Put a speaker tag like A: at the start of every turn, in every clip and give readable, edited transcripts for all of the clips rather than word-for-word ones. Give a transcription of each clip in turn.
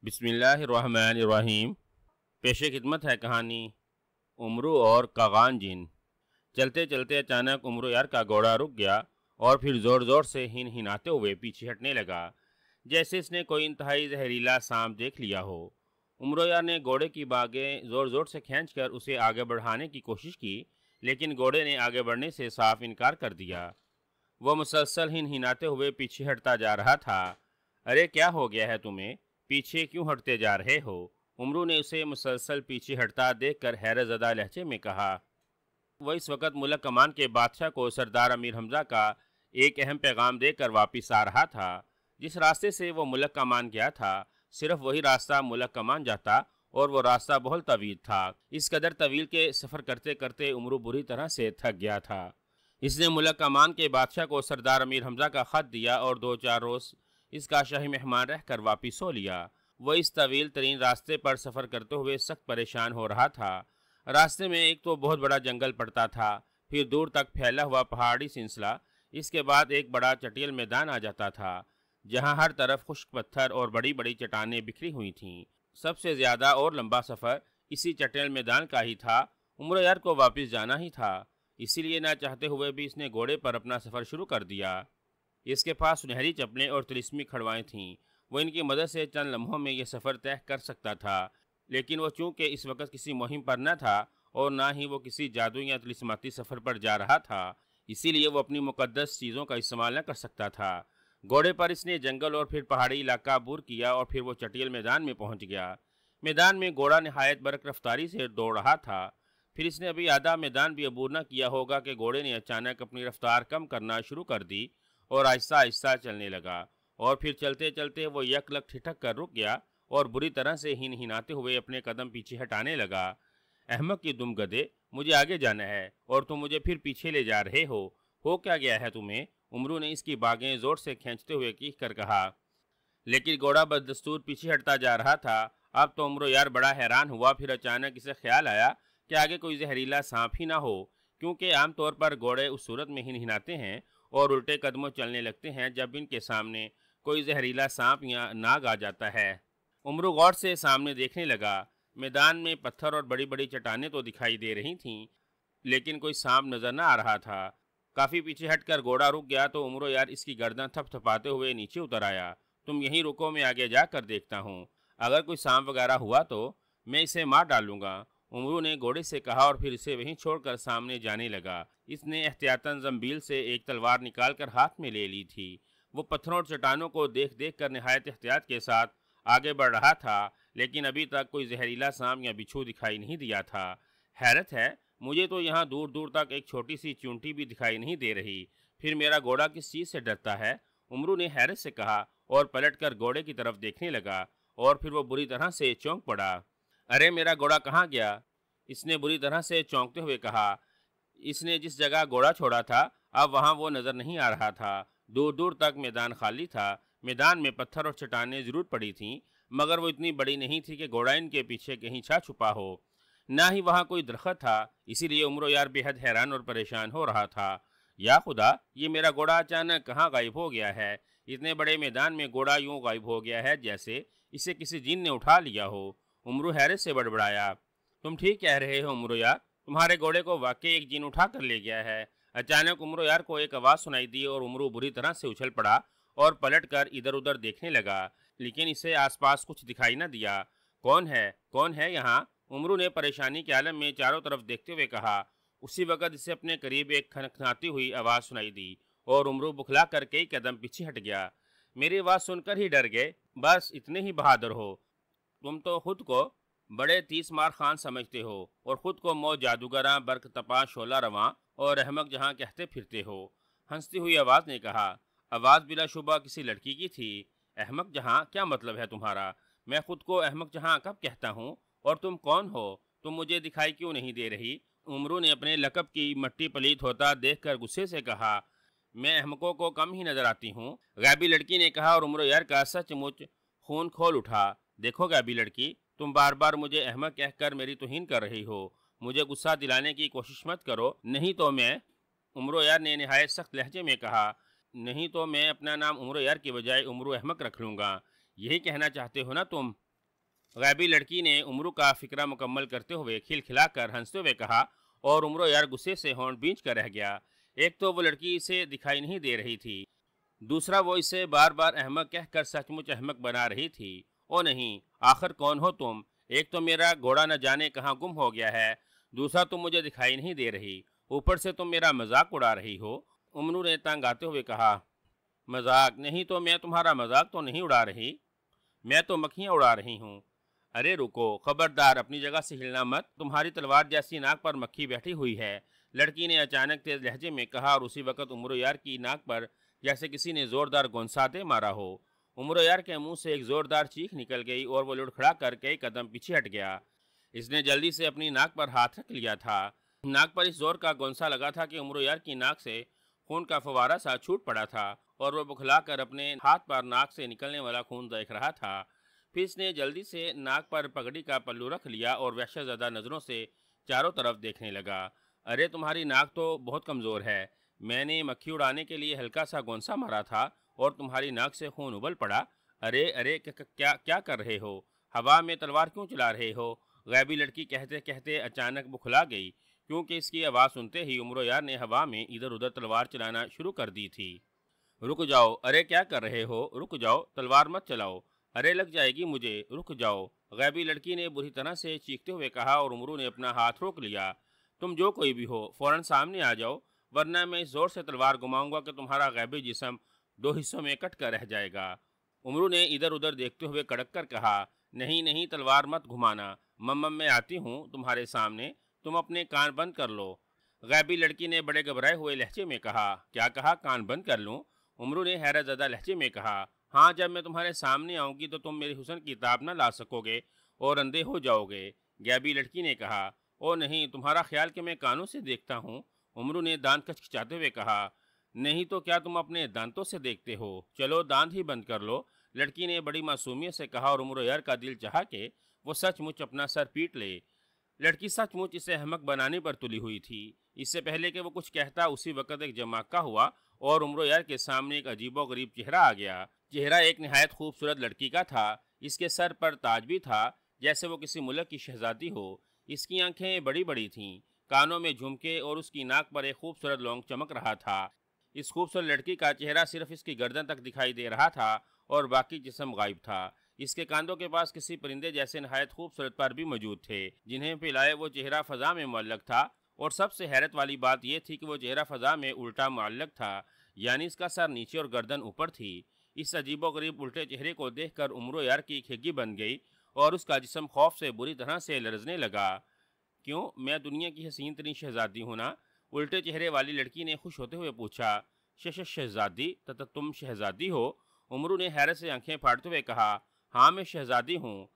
A: بسم اللہ الرحمن الرحیم۔ پیش خدمت ہے کہانی عمرو اور کاغان جن۔ چلتے چلتے اچانک عمرو یار کا گھوڑا رک گیا اور پھر زور زور سے ہنہناتے ہوئے پیچھے ہٹنے لگا، جیسے اس نے کوئی انتہائی زہریلا سانپ دیکھ لیا ہو۔ عمرو یار نے گھوڑے کی باگیں زور زور سے کھینچ کر اسے آگے بڑھانے کی کوشش کی، لیکن گھوڑے نے آگے بڑھنے سے صاف انکار کر دیا۔ وہ مسلسل ہنہناتے ہوئے پیچھے ہٹتا جا رہا تھا۔ ارے کیا ہو گیا ہے تمہیں؟ پیچھے کیوں ہٹتے جا رہے ہو؟ عمرو نے اسے مسلسل پیچھے ہٹتا دیکھ کر حیرت زدہ لہجے میں کہا۔ وہ اس وقت ملک کمان کے بادشاہ کو سردار امیر حمزہ کا ایک اہم پیغام دے کر واپس آ رہا تھا۔ جس راستے سے وہ ملک کمان گیا تھا، صرف وہی راستہ ملک کمان جاتا، اور وہ راستہ بہت طویل تھا۔ اس قدر طویل کے سفر کرتے کرتے عمرو بری طرح سے تھک گیا تھا۔ اس نے ملک کمان کے بادشاہ کو سردار امیر حمزہ کا خط دیا اور 2-4 روز اس کا شاہی مہمان رہ کر واپس ہو لیا۔ وہ اس طویل ترین راستے پر سفر کرتے ہوئے سخت پریشان ہو رہا تھا۔ راستے میں ایک تو بہت بڑا جنگل پڑتا تھا، پھر دور تک پھیلا ہوا پہاڑی سلسلہ، اس کے بعد ایک بڑا چٹیل میدان آ جاتا تھا، جہاں ہر طرف خشک پتھر اور بڑی بڑی چٹانیں بکھری ہوئی تھیں۔ سب سے زیادہ اور لمبا سفر اسی چٹیل میدان کا ہی تھا۔ عمرو یار کو واپس جانا ہی تھا، اسی لیے نہ چاہتے ہوئے بھی اس نے گھوڑے پر اپنا سفر شروع کر دیا۔ اس کے پاس سنہری چپلیں اور طلسمی کھڑوائیں تھیں۔ وہ ان کی مدد سے چند لمحوں میں یہ سفر طے کر سکتا تھا، لیکن وہ چونکہ اس وقت کسی مہم پر نہ تھا اور نہ ہی وہ کسی جادو یا طلسماتی سفر پر جا رہا تھا، اسی لیے وہ اپنی مقدس چیزوں کا استعمال نہ کر سکتا تھا۔ گھوڑے پر اس نے جنگل اور پھر پہاڑی علاقہ عبور کیا اور پھر وہ چٹیل میدان میں پہنچ گیا۔ میدان میں گھوڑا نہایت برق رفتاری سے دوڑ رہا تھا۔ پھر اس نے ابھی آدھا میدان بھی عبور نہ کیا ہوگا کہ گھوڑے نے اچانک اپنی رفتار کم کرنا شروع کر دی اور آہستہ آہستہ چلنے لگا، اور پھر چلتے چلتے وہ یک لگ ٹھٹک کر رک گیا اور بری طرح سے ہنہناتے ہوئے اپنے قدم پیچھے ہٹانے لگا۔ احمق کی دم گدھے، مجھے آگے جانا ہے اور تم مجھے پھر پیچھے لے جا رہے ہو کیا گیا ہے تمہیں؟ عمرو نے اس کی باگیں زور سے کھینچتے ہوئے کہہ کر کہا۔ لیکن گھوڑا بددستور پیچھے ہٹتا جا رہا تھا۔ اب تو عمرو یار بڑا حیران ہوا۔ پھر اچانک اسے خیال آیا کہ آگے کوئی زہریلا سانپ ہی نہ ہو، کیونکہ عام طور پر گھوڑے اس صورت میں ہنہناتے ہیں اور الٹے قدموں چلنے لگتے ہیں جب ان کے سامنے کوئی زہریلا سانپ یا ناگ آ جاتا ہے۔ عمرو غور سے سامنے دیکھنے لگا۔ میدان میں پتھر اور بڑی بڑی چٹانیں تو دکھائی دے رہی تھیں، لیکن کوئی سانپ نظر نہ آ رہا تھا۔ کافی پیچھے ہٹ کر گھوڑا رک گیا تو عمرو یار اس کی گردن تھپ تھپاتے ہوئے نیچے اتر آیا۔ تم یہیں رکو، میں آگے جا کر دیکھتا ہوں، اگر کوئی سانپ وغیرہ ہوا تو میں اسے مار ڈالوں گا، عمرو نے گھوڑے سے کہا اور پھر اسے وہیں چھوڑ کر سامنے جانے لگا۔ اس نے احتیاطاً زنبیل سے ایک تلوار نکال کر ہاتھ میں لے لی تھی۔ وہ پتھروں اور چٹانوں کو دیکھ دیکھ کر نہایت احتیاط کے ساتھ آگے بڑھ رہا تھا، لیکن ابھی تک کوئی زہریلا سانپ یا بچھو دکھائی نہیں دیا تھا۔ حیرت ہے، مجھے تو یہاں دور دور تک ایک چھوٹی سی چونٹی بھی دکھائی نہیں دے رہی، پھر میرا گھوڑا کس چیز سے ڈرتا ہے؟ عمرو نے حیرت سے کہا اور پلٹ کر گھوڑے کی طرف دیکھنے لگا، اور پھر وہ بری طرح سے چونک پڑا۔ ارے میرا گھوڑا کہاں گیا؟ اس نے بری طرح سے چونکتے ہوئے کہا۔ اس نے جس جگہ گھوڑا چھوڑا تھا اب وہاں وہ نظر نہیں آ رہا تھا۔ دور دور تک میدان خالی تھا۔ میدان میں پتھر اور چٹانیں ضرور پڑی تھیں، مگر وہ اتنی بڑی نہیں تھی کہ گھوڑا ان کے پیچھے کہیں چھا چھپا ہو۔ نہ ہی وہاں کوئی درخت تھا، اسی لیے عمرو یار بے حد حیران اور پریشان ہو رہا تھا۔ یا خدا، یہ میرا گھوڑا اچانک کہاں غائب ہو گیا ہے؟ اتنے بڑے میدان میں گھوڑا یوں غائب ہو گیا ہے جیسے اسے کسی جن نے اٹھا لیا ہو۔ عمرو حیرت سے بڑبڑایا۔ تم ٹھیک کہہ رہے ہو عمرو یار، تمہارے گھوڑے کو واقعی ایک جن اٹھا کر لے گیا ہے۔ اچانک عمرو یار کو ایک آواز سنائی دی اور عمرو بری طرح سے اچھل پڑا اور پلٹ کر ادھر ادھر دیکھنے لگا، لیکن اسے آس پاس کچھ دکھائی نہ دیا۔ کون ہے یہاں؟ عمرو نے پریشانی کے عالم میں چاروں طرف دیکھتے ہوئے کہا۔ اسی وقت اسے اپنے قریب ایک کھنکھناتی ہوئی آواز سنائی دی اور عمرو بکھلا کر کئی قدم پیچھے ہٹ گیا۔ میری آواز سن کر ہی ڈر گئے؟ بس اتنے ہی بہادر ہو؟ تم تو خود کو بڑے تیس مار خان سمجھتے ہو اور خود کو مو جادوگراں، برق تپاں، شعلہ رواں اور احمق جہاں کہتے پھرتے ہو، ہنستی ہوئی آواز نے کہا۔ آواز بلا شبہ کسی لڑکی کی تھی۔ احمق جہاں کیا مطلب ہے تمہارا؟ میں خود کو احمق جہاں کب کہتا ہوں؟ اور تم کون ہو؟ تم مجھے دکھائی کیوں نہیں دے رہی؟ عمرو نے اپنے لقب کی مٹی پلیت ہوتا دیکھ کر غصے سے کہا۔ میں احمقوں کو کم ہی نظر آتی ہوں، غائبی لڑکی نے کہا، اور عمرو یار کا سچ مچ خون کھول اٹھا۔ دیکھو غائبی لڑکی، تم بار بار مجھے احمق کہہ کر میری توہین کر رہی ہو، مجھے غصہ دلانے کی کوشش مت کرو، نہیں تو میں، عمرو یار نے نہایت سخت لہجے میں کہا، نہیں تو میں اپنا نام عمرو یار کی بجائے عمرو احمق رکھ لوں گا۔ یہی کہنا چاہتے ہو نا تم؟ غیبی لڑکی نے عمرو کا فکرہ مکمل کرتے ہوئے کھلکھلا کر ہنستے ہوئے کہا، اور عمرو یار غصے سے ہونٹ بھینچ کر رہ گیا۔ ایک تو وہ لڑکی اسے دکھائی نہیں دے رہی تھی، دوسرا وہ اسے بار بار احمق کہہ کر سچ مچ احمق بنا رہی تھی۔ او نہیں، آخر کون ہو تم؟ ایک تو میرا گھوڑا نہ جانے کہاں گم ہو گیا ہے، دوسرا تم مجھے دکھائی نہیں دے رہی، اوپر سے تم میرا مذاق اڑا رہی ہو۔ عمرو نے تنگ آتے ہوئے کہا، مذاق نہیں تو میں تمہارا مذاق تو نہیں اڑا رہی، میں تو مکھیاں اڑا رہی ہوں۔ ارے رکو، خبردار اپنی جگہ سے ہلنا مت، تمہاری تلوار جیسی ناک پر مکھی بیٹھی ہوئی ہے، لڑکی نے اچانک تیز لہجے میں کہا، اور اسی وقت عمرو یار کی ناک پر جیسے کسی نے زوردار گونسا دے مارا ہو۔ عمرو یار کے منہ سے ایک زوردار چیخ نکل گئی اور وہ لڑکھڑا کر کئی قدم پیچھے ہٹ گیا۔ اس نے جلدی سے اپنی ناک پر ہاتھ رکھ لیا تھا۔ ناک پر اس زور کا گونسا لگا تھا کہ عمرو یار کی ناک سے خون کا فوارہ سا چھوٹ پڑا تھا اور وہ بکھلا کر اپنے ہاتھ پر ناک سے نکلنے والا خون دیکھ رہا تھا۔ پھر اس نے جلدی سے ناک پر پگڑی کا پلو رکھ لیا اور وحشت زدہ نظروں سے چاروں طرف دیکھنے لگا۔ ارے تمہاری ناک تو بہت کمزور ہے، میں نے مکھی اڑانے کے لیے ہلکا سا گونسا مارا تھا اور تمہاری ناک سے خون ابل پڑا۔ ارے ارے کیا کر رہے ہو؟ ہوا میں تلوار کیوں چلا رہے ہو؟ غیبی لڑکی کہتے کہتے اچانک بکھلا گئی، کیونکہ اس کی آواز سنتے ہی عمرو یار نے ہوا میں ادھر ادھر تلوار چلانا شروع کر دی تھی۔ رک جاؤ، ارے کیا کر رہے ہو؟ رک جاؤ، تلوار مت چلاؤ، ارے لگ جائے گی مجھے، رک جاؤ، غیبی لڑکی نے بری طرح سے چیختے ہوئے کہا، اور عمرو نے اپنا ہاتھ روک لیا۔ تم جو کوئی بھی ہو فوراً سامنے آ جاؤ، ورنہ میں اس زور سے تلوار گھماؤں گا کہ تمہارا غیبی جسم دو حصوں میں کٹ کر رہ جائے گا۔ عمرو نے ادھر ادھر دیکھتے ہوئے کڑک کر کہا، نہیں نہیں، تلوار مت گھمانا، میں آتی ہوں تمہارے سامنے، تم اپنے کان بند کر لو۔ غیبی لڑکی نے بڑے گھبرائے ہوئے لہجے میں کہا، کیا کہا، کان بند کر لوں؟ عمرو نے حیرت زدہ لہجے میں کہا، ہاں، جب میں تمہارے سامنے آؤں گی تو تم میرے حسن کی تاب نہ لا سکو گے اور اندھے ہو جاؤ گے۔ غیبی لڑکی نے کہا، او نہیں، تمہارا خیال کہ میں کانوں سے دیکھتا ہوں؟ عمرو نے دانت کچکچاتے ہوئے کہا، نہیں تو کیا تم اپنے دانتوں سے دیکھتے ہو؟ چلو دانت ہی بند کر لو، لڑکی نے بڑی معصومیت سے کہا، اور عمرو یار کا دل چاہا کہ وہ سچ مچ اپنا سر پیٹ لے۔ لڑکی سچ مچ اسے احمق بنانے پر تلی ہوئی تھی۔ اس سے پہلے کہ وہ کچھ کہتا اسی وقت ایک جماکہ ہوا اور عمرو یار کے سامنے ایک عجیب و غریب چہرہ آ گیا۔ چہرہ ایک نہایت خوبصورت لڑکی کا تھا، اس کے سر پر تاج بھی تھا جیسے وہ کسی ملک کی شہزادی ہو۔ اس کی آنکھیں بڑی بڑی تھیں، کانوں میں جھمکے اور اس کی ناک پر ایک خوبصورت لونگ چمک رہا تھا۔ اس خوبصورت لڑکی کا چہرہ صرف اس کی گردن تک دکھائی دے رہا تھا اور باقی جسم غائب تھا۔ اس کے کاندھوں کے پاس کسی پرندے جیسے نہایت خوبصورت پر بھی موجود تھے، جنہیں پھیلائے وہ چہرہ فضا میں معلق تھا، اور سب سے حیرت والی بات یہ تھی کہ وہ چہرہ فضا میں الٹا معلق تھا، یعنی اس کا سر نیچے اور گردن اوپر تھی۔ اس عجیب و غریب الٹے چہرے کو دیکھ کر عمرو یار کی کھگی بن گئی اور اس کا جسم خوف سے بری طرح سے لرزنے لگا۔ کیوں، میں دنیا کی حسین ترین شہزادی ہوں نا؟ الٹے چہرے والی لڑکی نے خوش ہوتے ہوئے پوچھا۔ شہزادی؟ تم شہزادی ہو؟ عمرو نے حیرت سے آنکھیں پھاڑتے ہوئے کہا، ہاں میں شہزادی ہوں،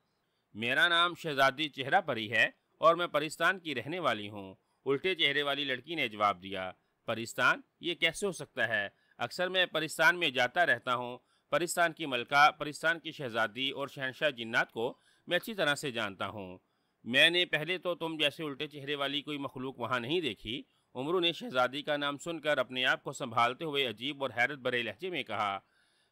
A: میرا نام شہزادی چہرہ پری ہے اور میں پرستان کی رہنے والی ہوں۔ الٹے چہرے والی لڑکی نے جواب دیا، پرستان؟ یہ کیسے ہو سکتا ہے؟ اکثر میں پرستان میں جاتا رہتا ہوں، پرستان کی ملکہ، پرستان کی شہزادی اور شہنشاہ جنات کو میں اچھی طرح سے جانتا ہوں۔ میں نے پہلے تو تم جیسے الٹے چہرے والی کوئی مخلوق وہاں نہیں دیکھی۔ عمرو نے شہزادی کا نام سن کر اپنے آپ کو سنبھالتے ہوئے عجیب اور حیرت بھرے لہجے میں کہا،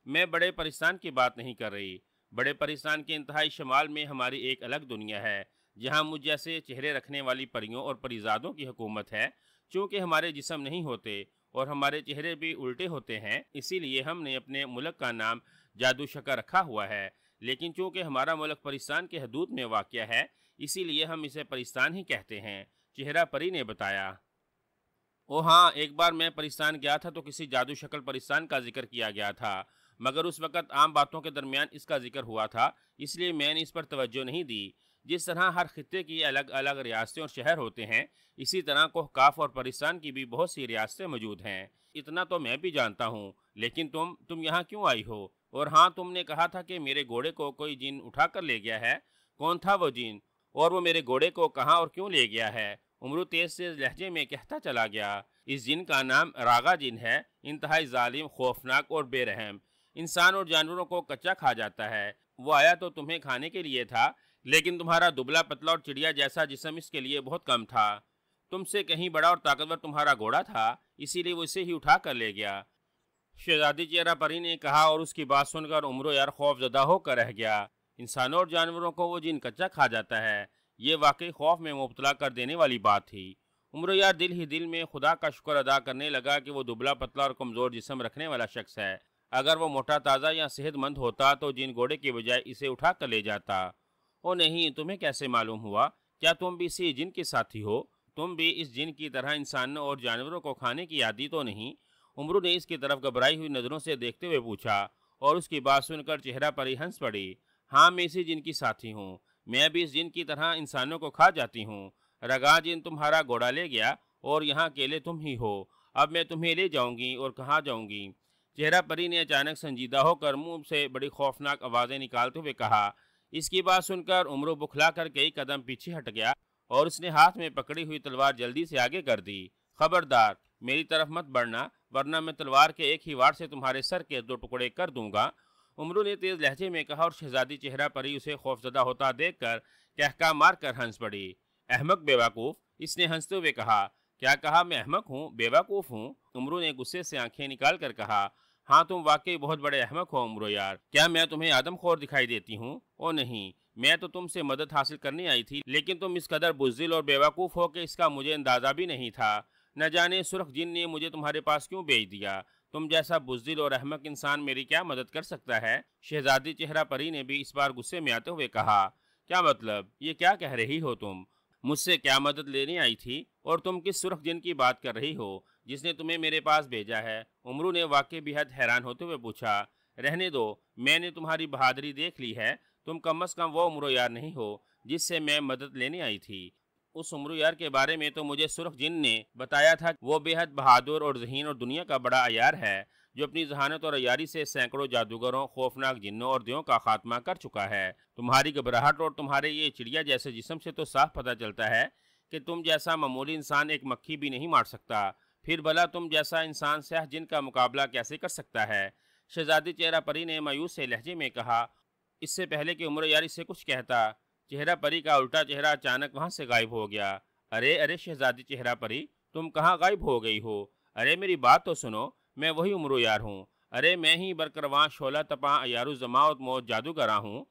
A: میں بڑے پرستان کی بات نہیں کر رہی، بڑے پرستان کے انتہائی شمال میں ہماری ایک الگ دنیا ہے، جہاں مجھ جیسے چہرے رکھنے والی پریوں اور پریزادوں کی حکومت ہے۔ چونکہ ہمارے جسم نہیں ہوتے اور ہمارے چہرے بھی الٹے ہوتے ہیں، اسی لیے ہم نے اپنے ملک کا نام جادو شکر رکھا ہوا ہے، لیکن چونکہ ہمارا ملک پرستان کے حدود میں واقع ہے، اسی لیے ہم اسے پرستان ہی کہتے ہیں، چہرہ پری نے بتایا۔ او ہاں، ایک بار میں پرستان گیا تھا تو کسی جادو شکل پرستان کا ذکر کیا گیا تھا، مگر اس وقت عام باتوں کے درمیان اس کا ذکر ہوا تھا، اس لیے میں نے اس پر توجہ نہیں دی۔ جس طرح ہر خطے کی الگ الگ ریاستیں اور شہر ہوتے ہیں، اسی طرح کوہکاف اور پرستان کی بھی بہت سی ریاستیں موجود ہیں۔ اتنا تو میں بھی جانتا ہوں، لیکن تم یہاں کیوں آئی ہو؟ اور ہاں، تم نے کہا تھا کہ میرے گھوڑے کو کوئی جن اٹھا کر لے گیا ہے، کون تھا وہ جن؟ اور وہ میرے گھوڑے کو کہاں اور کیوں لے گیا ہے؟ عمرو تیز تیز لہجے میں کہتا چلا گیا، اس جن کا نام راغا جن ہے، انتہائی ظالم، خوفناک اور بے رحم، انسان اور جانوروں کو کچا کھا جاتا ہے۔ وہ آیا تو تمہیں کھانے کے لیے تھا، لیکن تمہارا دبلا پتلا اور چڑیا جیسا جسم اس کے لیے بہت کم تھا۔ تم سے کہیں بڑا اور طاقتور تمہارا گھوڑا تھا، اسی لیے وہ اسے ہی اٹھا کر لے گیا، شہزادی چہرہ پری نے کہا، اور اس کی بات سن کر عمرو یار خوف زدہ ہو کر رہ گیا۔ انسانوں اور جانوروں کو وہ جن کچا کھا جاتا ہے، یہ واقعی خوف میں مبتلا کر دینے والی بات تھی۔ عمرو یار دل ہی دل میں خدا کا شکر ادا کرنے لگا کہ وہ دبلا پتلا اور کمزور جسم رکھنے والا شخص ہے۔ اگر وہ موٹا تازہ یا صحت مند ہوتا تو جن گھوڑے کے بجائے اسے اٹھا کر لے جاتا۔ او نہیں، تمہیں کیسے معلوم ہوا؟ کیا تم بھی اسی جن کے ساتھی ہو؟ تم بھی اس جن کی طرح انسانوں اور جانوروں کو کھانے کی عادی تو نہیں؟ عمرو نے اس کی طرف گھبرائی ہوئی نظروں سے دیکھتے ہوئے پوچھا، اور اس کی بات سن کر چہرہ پر ہی ہنس پڑی۔ ہاں، میں اسی جن کی ساتھی ہوں۔ میں بھی اس جن کی طرح انسانوں کو کھا جاتی ہوں۔ رگا جن تمہارا گھوڑا لے گیا اور یہاں اکیلے تم ہی ہو۔ اب میں تمہیں لے جاؤں گی اور کہاں جاؤں گی؟ چہرہ پری نے اچانک سنجیدہ ہو کر منہ سے بڑی خوفناک آوازیں نکالتے ہوئے کہا۔ اس کی بات سن کر عمرو بکھلا کر کئی قدم پیچھے ہٹ گیا اور اس نے ہاتھ میں پکڑی ہوئی تلوار جلدی سے آگے کر دی۔ خبردار، میری طرف مت بڑھنا، ورنہ میں تلوار کے ایک ہی وار سے تمہارے سر کے 2 ٹکڑے کر دوں گا، عمرو نے تیز لہجے میں کہا، اور شہزادی چہرہ پری اسے خوفزدہ ہوتا دیکھ کر کہکا مار کر ہنس پڑی۔ احمق، بیوقوف، اس نے ہنستے ہوئے کہا۔ کیا کہا؟ میں احمق ہوں، بیوقوف ہوں؟ عمرو نے غصے سے آنکھیں نکال کر کہا۔ ہاں، تم واقعی بہت بڑے احمق ہو عمرو یار۔ کیا میں تمہیں آدم خور دکھائی دیتی ہوں؟ او نہیں، میں تو تم سے مدد حاصل کرنے آئی تھی، لیکن تم اس قدر بزدل اور بیوقوف ہو کہ اس کا مجھے اندازہ بھی نہیں تھا۔ نہ جانے سرخ جن نے مجھے تمہارے پاس کیوں بھیج دیا۔ تم جیسا بزدل اور احمق انسان میری کیا مدد کر سکتا ہے؟ شہزادی چہرہ پری نے بھی اس بار غصے میں آتے ہوئے کہا۔ کیا مطلب؟ یہ کیا کہہ رہی ہو تم؟ مجھ سے کیا مدد لینے آئی تھی؟ اور تم کس سرخ جن کی بات کر رہی ہو جس نے تمہیں میرے پاس بھیجا ہے؟ عمرو نے واقعی بے حد حیران ہوتے ہوئے پوچھا۔ رہنے دو، میں نے تمہاری بہادری دیکھ لی ہے۔ تم کم از کم وہ عمرو یار نہیں ہو جس سے میں مدد لینے آئی تھی۔ اس عمرو یار کے بارے میں تو مجھے سرخ جن نے بتایا تھا کہ وہ بے حد بہادر اور ذہین اور دنیا کا بڑا عیار ہے، جو اپنی ذہانت اور عیاری سے سینکڑوں جادوگروں، خوفناک جنوں اور دیوں کا خاتمہ کر چکا ہے۔ تمہاری گھبراہٹ اور تمہارے یہ چڑیا جیسے جسم سے تو صاف پتہ چلتا ہے کہ تم جیسا معمولی انسان ایک مکھی بھی نہیں مار سکتا۔ پھر بھلا تم جیسا انسان سیاہ جن کا مقابلہ کیسے کر سکتا ہے؟ شہزادی چہرہ پری نے مایوس سے لہجے میں کہا۔ اس سے پہلے کہ عمرو یار اس سے کچھ کہتا، چہرہ پری کا الٹا چہرہ اچانک وہاں سے غائب ہو گیا۔ ارے شہزادی چہرہ پری، تم کہاں غائب ہو گئی ہو؟ ارے میری بات تو سنو، میں وہی عمرو یار ہوں۔ ارے میں ہی برکرواں شعلہ تپاں عیار الزما موت جادوگراں ہوں۔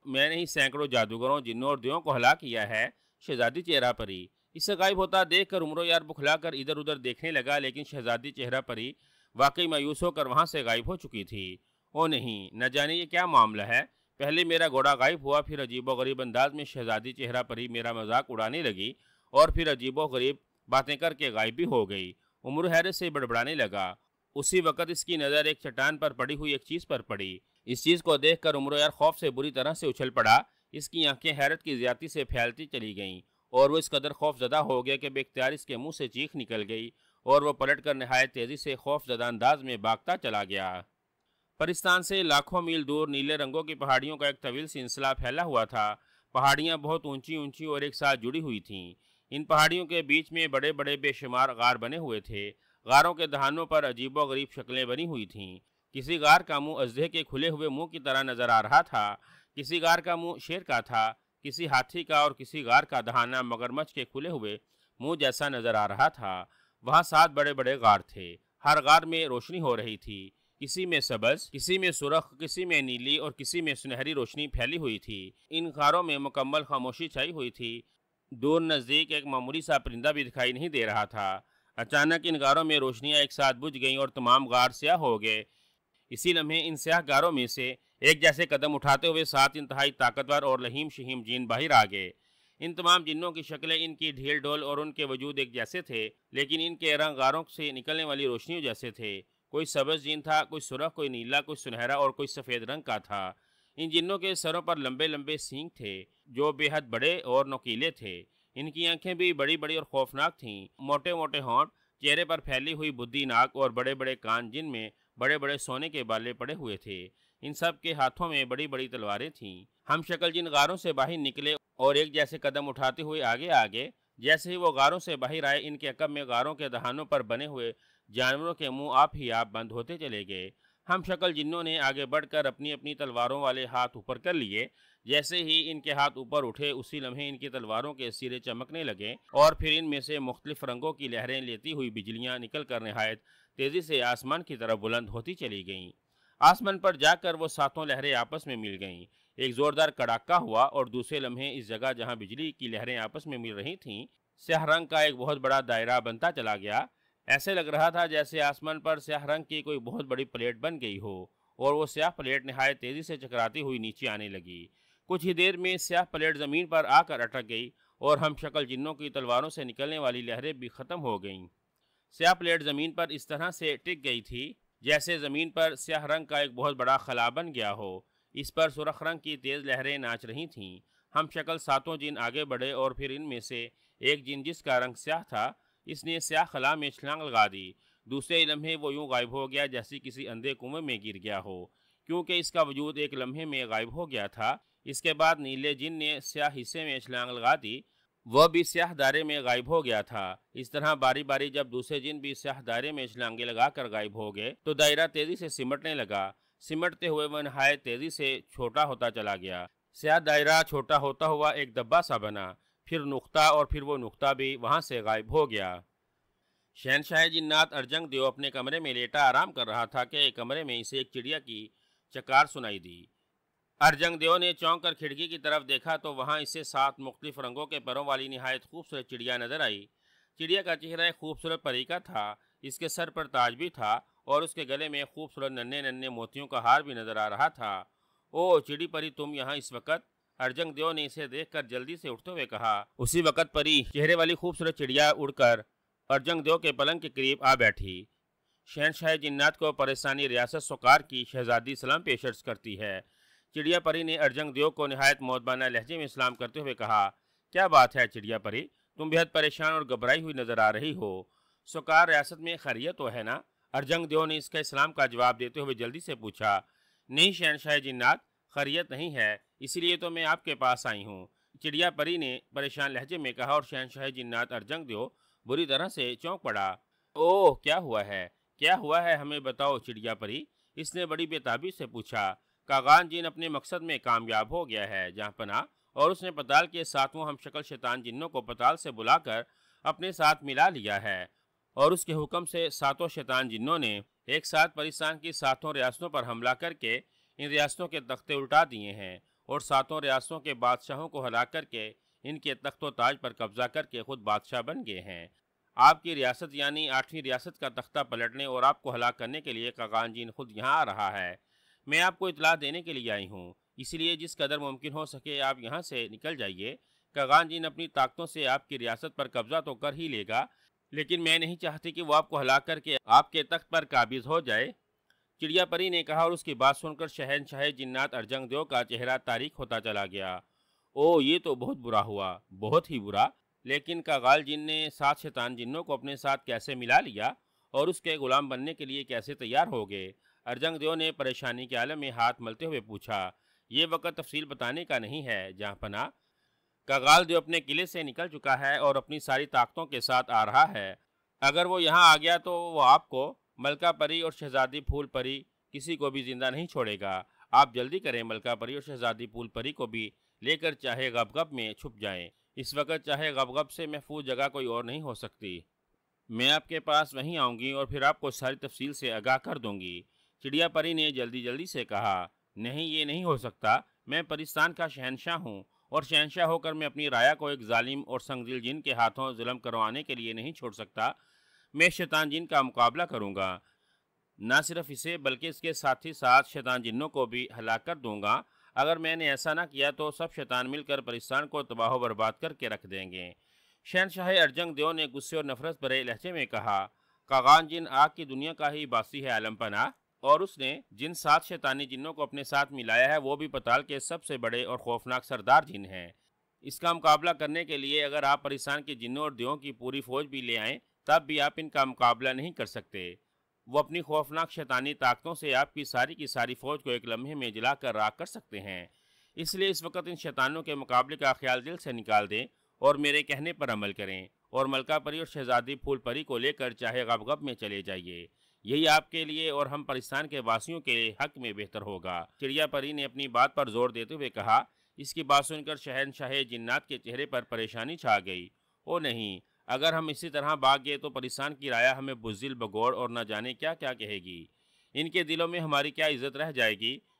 A: میں نے ہی سینکڑوں جادوگروں، جنوں اور دیوں کو ہلاک کیا ہے۔ شہزادی چہرہ پری، اسے غائب ہوتا دیکھ کر عمرو یار بکھلا کر ادھر ادھر دیکھنے لگا، لیکن شہزادی چہرہ پری واقعی مایوس ہو کر وہاں سے غائب ہو چکی تھی۔ او نہیں، نہ جانے یہ کیا معاملہ ہے۔ پہلے میرا گھوڑا غائب ہوا، پھر عجیب و غریب انداز میں شہزادی چہرہ پری میرا مذاق اڑانے لگی، اور پھر عجیب و غریب باتیں کر کے غائب بھی ہو گئی۔ عمرو حیرت سے بڑبڑانے لگا۔ اسی وقت اس کی نظر ایک چٹان پر پڑی ہوئی ایک چیز پر پڑی۔ اس چیز کو دیکھ کر عمرو یار خوف سے بری طرح سے اچھل پڑا۔ اس کی آنکھیں حیرت کی زیادتی سے پھیلتی چلی گئیں، اور وہ اس قدر خوف زدہ ہو گیا کہ بے اختیار اس کے منہ سے چیخ نکل گئی، اور وہ پلٹ کر نہایت تیزی سے خوف زدہ انداز میں بھاگتا چلا گیا۔ پرستان سے لاکھوں میل دور نیلے رنگوں کی پہاڑیوں کا ایک طویل سلسلہ پھیلا ہوا تھا۔ پہاڑیاں بہت اونچی اونچی اور ایک ساتھ جڑی ہوئی تھیں۔ ان پہاڑیوں کے بیچ میں بڑے بڑے بے شمار غار بنے ہوئے تھے۔ غاروں کے دہانوں پر عجیب و غریب شکلیں بنی ہوئی تھیں۔ کسی غار کا منہ اژدہے کے کھلے ہوئے منہ کی طرح نظر آ رہا تھا، کسی غار کا منہ شیر کا تھا، کسی ہاتھی کا، اور کسی غار کا دہانہ مگرمچھ کے کھلے ہوئے منہ جیسا نظر آ رہا تھا۔ وہاں 7 بڑے بڑے غار تھے۔ ہر غار میں روشنی ہو رہی تھی، کسی میں سبز، کسی میں سرخ، کسی میں نیلی اور کسی میں سنہری روشنی پھیلی ہوئی تھی۔ ان غاروں میں مکمل خاموشی چھائی ہوئی تھی۔ دور نزدیک ایک معمولی سا پرندہ بھی دکھائی نہیں دے رہا تھا۔ اچانک ان غاروں میں روشنیاں ایک ساتھ بجھ گئیں اور تمام غار سیاہ ہو گئے۔ اسی لمحے ان سیاہ غاروں میں سے ایک جیسے قدم اٹھاتے ہوئے 7 انتہائی طاقتور اور لہیم شہیم جن باہر آ گئے۔ ان تمام جنوں کی شکلیں، ان کی ڈھیل ڈول اور ان کے وجود ایک جیسے تھے، لیکن ان کے رنگ غاروں سے نکلنے والی روشنیوں جیسے تھے۔ کوئی سبز جن تھا، کوئی سرخ، کوئی نیلا، کوئی سنہرا اور کوئی سفید رنگ کا تھا۔ ان جنوں کے سروں پر لمبے لمبے سینگ تھے جو بے حد بڑے اور نوکیلے تھے۔ ان کی آنکھیں بھی بڑی بڑی اور خوفناک تھیں۔ موٹے موٹے ہونٹ، چہرے پر پھیلی ہوئی بدھی ناک اور بڑے بڑے کان جن میں بڑے بڑے سونے کے بالے پڑے ہوئے تھے۔ ان سب کے ہاتھوں میں بڑی بڑی تلواریں تھیں۔ ہم شکل جن غاروں سے باہر نکلے اور ایک جیسے قدم اٹھاتے ہوئے آگے آگے، جیسے ہی وہ غاروں سے باہر آئے، ان کے عقب میں غاروں کے دہانوں پر بنے ہوئے جانوروں کے منہ آپ ہی آپ بند ہوتے چلے گئے۔ ہم شکل جنوں نے آگے بڑھ کر اپنی اپنی تلواروں والے ہاتھ اوپر کر لیے۔ جیسے ہی ان کے ہاتھ اوپر اٹھے، اسی لمحے ان کی تلواروں کے سرے چمکنے لگے، اور پھر ان میں سے مختلف رنگوں کی لہریں لیتی ہوئی بجلیاں نکل کر نہایت تیزی سے آسمان کی طرف بلند ہوتی چلی گئیں۔ آسمان پر جا کر وہ 7 لہریں آپس میں مل گئیں۔ ایک زوردار کڑاکا ہوا اور دوسرے لمحے اس جگہ جہاں بجلی کی لہریں آپس میں مل رہی تھیں سیاہ رنگ کا ایک بہت بڑا دائرہ بنتا چلا گیا۔ ایسے لگ رہا تھا جیسے آسمان پر سیاہ رنگ کی کوئی بہت بڑی پلیٹ بن گئی ہو اور وہ سیاہ پلیٹ نہایت تیزی سے چکراتی ہوئی نیچے آنے لگی۔ کچھ ہی دیر میں سیاہ پلیٹ زمین پر آ کر اٹک گئی اور ہم شکل جنوں کی تلواروں سے نکلنے والی لہریں بھی ختم ہو گئیں۔ سیاہ پلیٹ زمین پر اس طرح سے ٹک گئی تھی جیسے زمین پر سیاہ رنگ کا ایک بہت بڑا خلا بن گیا ہو۔ اس پر سرخ رنگ کی تیز لہریں ناچ رہی تھیں۔ ہم شکل ساتوں جن آگے بڑھے اور پھر ان میں سے ایک جن جس کا رنگ سیاہ تھا اس نے سیاہ خلا میں چھلانگ لگا دی۔ دوسرے لمحے وہ یوں غائب ہو گیا جیسے کسی اندھے کنویں میں گر گیا ہو، کیونکہ اس کا وجود ایک لمحے میں غائب ہو گیا تھا۔ اس کے بعد نیلے جن نے سیاہ حصے میں چھلانگ لگا دی، وہ بھی سیاہ دائرے میں غائب ہو گیا تھا۔ اس طرح باری باری جب دوسرے جن بھی سیاہ دائرے میں چھلانگیں لگا کر غائب ہو گئے تو دائرہ تیزی سے سمٹنے لگا۔ سمٹتے ہوئے وہ نہایت تیزی سے چھوٹا ہوتا چلا گیا۔ سیاہ دائرہ چھوٹا ہوتا ہوا ایک دبا سا بنا، پھر نقطہ اور پھر وہ نقطہ بھی وہاں سے غائب ہو گیا۔ شہنشاہ جنات ارجنگ دیو اپنے کمرے میں لیٹا آرام کر رہا تھا کہ ایک کمرے میں اسے ایک چڑیا کی چکار سنائی دی۔ ارجنگ دیو نے چونک کر کھڑکی کی طرف دیکھا تو وہاں اسے 7 مختلف رنگوں کے پروں والی نہایت خوبصورت چڑیا نظر آئی۔ چڑیا کا چہرہ ایک خوبصورت پری کا تھا، اس کے سر پر تاج بھی تھا اور اس کے گلے میں خوبصورت ننھے ننھے موتیوں کا ہار بھی نظر آ رہا تھا۔ او چڑی پری، تم یہاں اس وقت؟ ارجنگ دیو نے اسے دیکھ کر جلدی سے اٹھتے ہوئے کہا۔ اسی وقت پری چہرے والی خوبصورت چڑیا اڑ کر ارجنگ دیو کے پلنگ کے قریب آ بیٹھی۔ شہنشاہ جنات کو پریشانی ریاست سوکار کی شہزادی سلام پیش عرض کرتی ہے۔ چڑیا پری نے ارجنگ دیو کو نہایت مؤدبانہ لہجے میں سلام کرتے ہوئے کہا، کیا بات ہے چڑیا پری، تم بہت پریشان اور گھبرائی ہوئی نظر آ رہی ہو۔ سوکار ریاست میں خیریت تو ہے نا؟ ارجنگ دیو نے اس کے سلام کا جواب دیتے ہوئے جلدی سے پوچھا۔ نہیں شہنشاہ جنات، خیریت نہیں ہے، اسی لیے تو میں آپ کے پاس آئی ہوں، چڑیا پری نے پریشان لہجے میں کہا اور شہنشاہ جنات ارجنگ دیو بری طرح سے چونک پڑا۔ اوہ کیا ہوا ہے، کیا ہوا ہے، ہمیں بتاؤ چڑیا پری، اس نے بڑی بےتابی سے پوچھا۔ کاغان جن اپنے مقصد میں کامیاب ہو گیا ہے جہاں پناہ، اور اس نے پتال کے 7 ہم شکل شیطان جنوں کو پتال سے بلا کر اپنے ساتھ ملا لیا ہے، اور اس کے حکم سے 7 شیطان جنوں نے ایک ساتھ پاکستان کی 7 ریاستوں پر حملہ کر کے ان ریاستوں کے تختے الٹا دیے ہیں اور 7 ریاستوں کے بادشاہوں کو ہلاک کر کے ان کے تخت و تاج پر قبضہ کر کے خود بادشاہ بن گئے ہیں۔ آپ کی ریاست یعنی 8ویں ریاست کا تختہ پلٹنے اور آپ کو ہلاک کرنے کے لیے کاغان جن خود یہاں آ رہا ہے۔ میں آپ کو اطلاع دینے کے لیے آئی ہوں، اس لیے جس قدر ممکن ہو سکے آپ یہاں سے نکل جائیے۔ کاغان جن اپنی طاقتوں سے آپ کی ریاست پر قبضہ تو کر ہی لے گا، لیکن میں نہیں چاہتی کہ وہ آپ کو ہلاک کر کے آپ کے تخت پر قابض ہو جائے، چڑیا پری نے کہا، اور اس کی بات سن کر شہنشاہ جنات ارجنگ دیو کا چہرہ تاریک ہوتا چلا گیا۔ او یہ تو بہت برا ہوا، بہت ہی برا، لیکن کاغال جن نے 7 شیطان جنوں کو اپنے ساتھ کیسے ملا لیا اور اس کے غلام بننے کے لیے کیسے تیار ہو گئے؟ ارجنگ دیو نے پریشانی کے عالم میں ہاتھ ملتے ہوئے پوچھا۔ یہ وقت تفصیل بتانے کا نہیں ہے جہاں پناہ، کاغال دیو اپنے قلعے سے نکل چکا ہے اور اپنی ساری طاقتوں کے ساتھ آ رہا ہے۔ اگر وہ یہاں آ گیا تو وہ آپ کو، ملکہ پری اور شہزادی پھول پری، کسی کو بھی زندہ نہیں چھوڑے گا۔ آپ جلدی کریں، ملکہ پری اور شہزادی پھول پری کو بھی لے کر چاہے غبغب میں چھپ جائیں، اس وقت چاہے غبغب سے محفوظ جگہ کوئی اور نہیں ہو سکتی۔ میں آپ کے پاس وہیں آؤں گی اور پھر آپ کو ساری تفصیل سے آگاہ کر دوں گی، چڑیا پری نے جلدی سے کہا۔ نہیں یہ نہیں ہو سکتا، میں پاکستان کا شہنشاہ ہوں اور شہنشاہ ہو کر میں اپنی رایا کو ایک ظالم اور سنگدل جن کے ہاتھوں ظلم کروانے کے لیے نہیں چھوڑ سکتا۔ میں شیطان جن کا مقابلہ کروں گا، نہ صرف اسے بلکہ اس کے ساتھ ہی ساتھ شیطان جنوں کو بھی ہلاک کر دوں گا۔ اگر میں نے ایسا نہ کیا تو سب شیطان مل کر پاکستان کو تباہ و برباد کر کے رکھ دیں گے۔ شہنشاہ ارجنگ دیو نے غصے اور نفرت بھرے لہجے میں کہا، کاغان جن آگ کی دنیا کا ہی باسی ہے عالم پناہ، اور اس نے جن 7 شیطانی جنوں کو اپنے ساتھ ملایا ہے وہ بھی پتال کے سب سے بڑے اور خوفناک سردار جن ہیں۔ اس کا مقابلہ کرنے کے لیے اگر آپ پاکستان کے جنوں اور دیووں کی پوری فوج بھی لے آئیں تب بھی آپ ان کا مقابلہ نہیں کر سکتے۔ وہ اپنی خوفناک شیطانی طاقتوں سے آپ کی ساری فوج کو ایک لمحے میں جلا کر راکھ کر سکتے ہیں۔ اس لیے اس وقت ان شیطانوں کے مقابلے کا خیال دل سے نکال دیں اور میرے کہنے پر عمل کریں، اور ملکہ پری اور شہزادی پھول پری کو لے کر چاہے غبغب میں چلے جائیے، یہی آپ کے لیے اور ہم پاکستان کے واسیوں کے حق میں بہتر ہوگا۔ چڑیا پری نے اپنی بات پر زور دیتے ہوئے کہا۔ اس کی بات سن کر شہنشاہ جنات کے چہرے پر پریشانی چھا گئی۔ او نہیں، اگر ہم اسی طرح بھاگ گئے تو پاکستان کی رایا ہمیں بزدل بگوڑ اور نہ جانے کیا کیا کہے گی، ان کے دلوں میں ہماری کیا عزت رہ جائے گی۔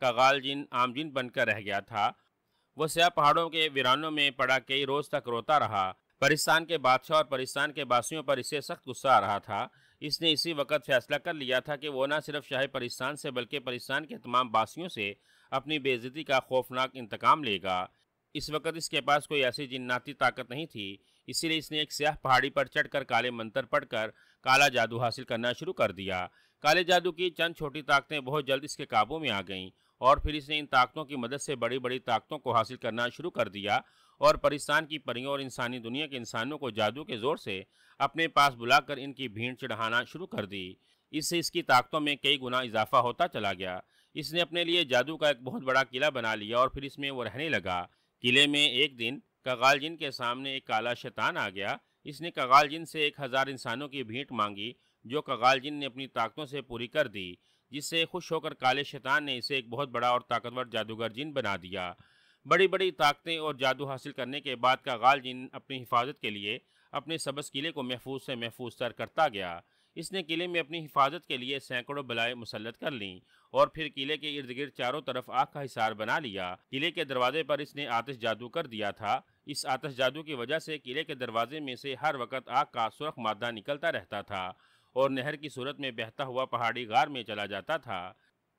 A: کغال جن عام جن بن کر رہ گیا تھا۔ وہ سیاہ پہاڑوں کے ویرانوں میں پڑا کئی روز تک روتا رہا۔ پرستان کے بادشاہ اور پرستان کے باسیوں پر اسے سخت غصہ آ رہا تھا۔ اس نے اسی وقت فیصلہ کر لیا تھا کہ وہ نہ صرف شاہ پرستان سے بلکہ پرستان کے تمام باسیوں سے اپنی بے عزتی کا خوفناک انتقام لے گا۔ اس وقت اس کے پاس کوئی ایسی جناتی طاقت نہیں تھی، اسی لیے اس نے ایک سیاہ پہاڑی پر چڑھ کر کالے منتر پڑھ کر کالا جادو حاصل کرنا شروع کر دیا۔ کالے جادو کی چند چھوٹی طاقتیں بہت جلد اس کے قابو میں آ گئیں، اور پھر اس نے ان طاقتوں کی مدد سے بڑی بڑی طاقتوں کو حاصل کرنا شروع کر دیا، اور پرستان کی پریوں اور انسانی دنیا کے انسانوں کو جادو کے زور سے اپنے پاس بلا کر ان کی بھیڑ چڑھانا شروع کر دی۔ اس سے اس کی طاقتوں میں کئی گنا اضافہ ہوتا چلا گیا۔ اس نے اپنے لیے جادو کا ایک بہت بڑا قلعہ بنا لیا اور پھر اس میں وہ رہنے لگا۔ قلعے میں ایک دن کغال جن کے سامنے ایک کالا شیطان آ گیا۔ اس نے کغال جن سے 1000 انسانوں کی بھیٹ مانگی، جو کغال جن نے اپنی طاقتوں سے پوری کر دی، جس سے خوش ہو کر کالے شیطان نے اسے ایک بہت بڑا اور طاقتور جادوگر جن بنا دیا۔ بڑی بڑی طاقتیں اور جادو حاصل کرنے کے بعد کغال جن اپنی حفاظت کے لیے اپنے سبز قلعے کو محفوظ سے محفوظ تر کرتا گیا۔ اس نے قلعے میں اپنی حفاظت کے لیے سینکڑوں بلائیں مسلط کر لیں، اور پھر قلعے کے ارد گرد چاروں طرف آگ کا حصار بنا لیا۔ قلعے کے دروازے پر اس نے آتش جادو کر دیا تھا۔ اس آتش جادو کی وجہ سے قلعے کے دروازے میں سے ہر وقت آگ کا سرخ مادہ نکلتا رہتا تھا اور نہر کی صورت میں بہتا ہوا پہاڑی غار میں چلا جاتا تھا۔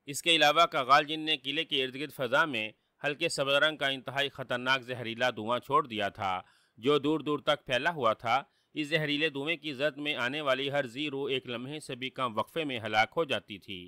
A: اس کے علاوہ کغال جن نے قلعے کے ارد گرد فضا میں ہلکے سبز رنگ کا انتہائی خطرناک زہریلا دھواں چھوڑ دیا تھا، جو دور دور تک پھیلا ہوا تھا۔ اس زہریلے دھوئیں کی زد میں آنے والی ہر ذی روح ایک لمحے سے بھی کم وقفے میں ہلاک ہو جاتی تھی۔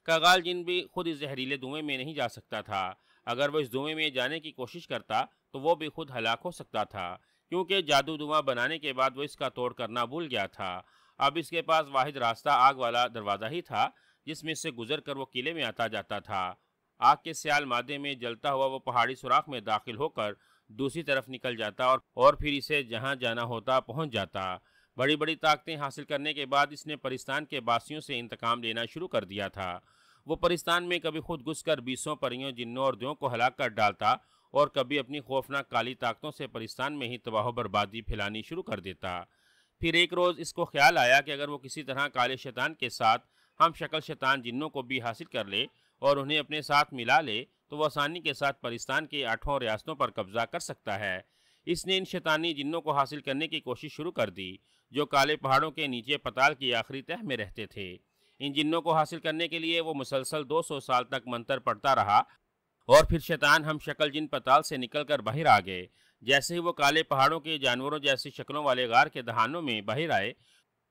A: کغال جن بھی خود اس زہریلے دھوئیں میں نہیں جا سکتا تھا۔ اگر وہ اس دھوئیں میں جانے کی کوشش کرتا تو وہ بھی خود ہلاک ہو سکتا تھا، کیونکہ جادو دھواں بنانے کے بعد وہ اس کا توڑ کرنا بھول گیا تھا۔ اب اس کے پاس واحد راستہ آگ والا دروازہ ہی تھا، جس میں سے گزر کر وہ قلعے میں آتا جاتا تھا۔ آگ کے سیال مادے میں جلتا ہوا وہ پہاڑی سوراخ میں داخل ہو کر دوسری طرف نکل جاتا اور پھر اسے جہاں جانا ہوتا پہنچ جاتا۔ بڑی بڑی طاقتیں حاصل کرنے کے بعد اس نے پرستان کے باسیوں سے انتقام لینا شروع کر دیا تھا۔ وہ پرستان میں کبھی خود گھس کر بیسوں پریوں، جنوں اور دیوں کو ہلاک کر ڈالتا، اور کبھی اپنی خوفناک کالی طاقتوں سے پرستان میں ہی تباہ و بربادی پھیلانی شروع کر دیتا۔ پھر ایک روز اس کو خیال آیا کہ اگر وہ کسی طرح کالے شیطان کے ساتھ ہم شکل شیطان جنوں کو بھی حاصل کر لے اور انہیں اپنے ساتھ ملا لے تو وہ آسانی کے ساتھ پرستان کی 8 ریاستوں پر قبضہ کر سکتا ہے۔ اس نے ان شیطانی جنوں کو حاصل کرنے کی کوشش شروع کر دی، جو کالے پہاڑوں کے نیچے پتال کی آخری تہہ میں رہتے تھے۔ ان جنوں کو حاصل کرنے کے لیے وہ مسلسل 200 سال تک منتر پڑھتا رہا، اور پھر شیطان ہم شکل جن پتال سے نکل کر باہر آ گئے۔ جیسے ہی وہ کالے پہاڑوں کے جانوروں جیسی شکلوں والے غار کے دہانوں میں باہر آئے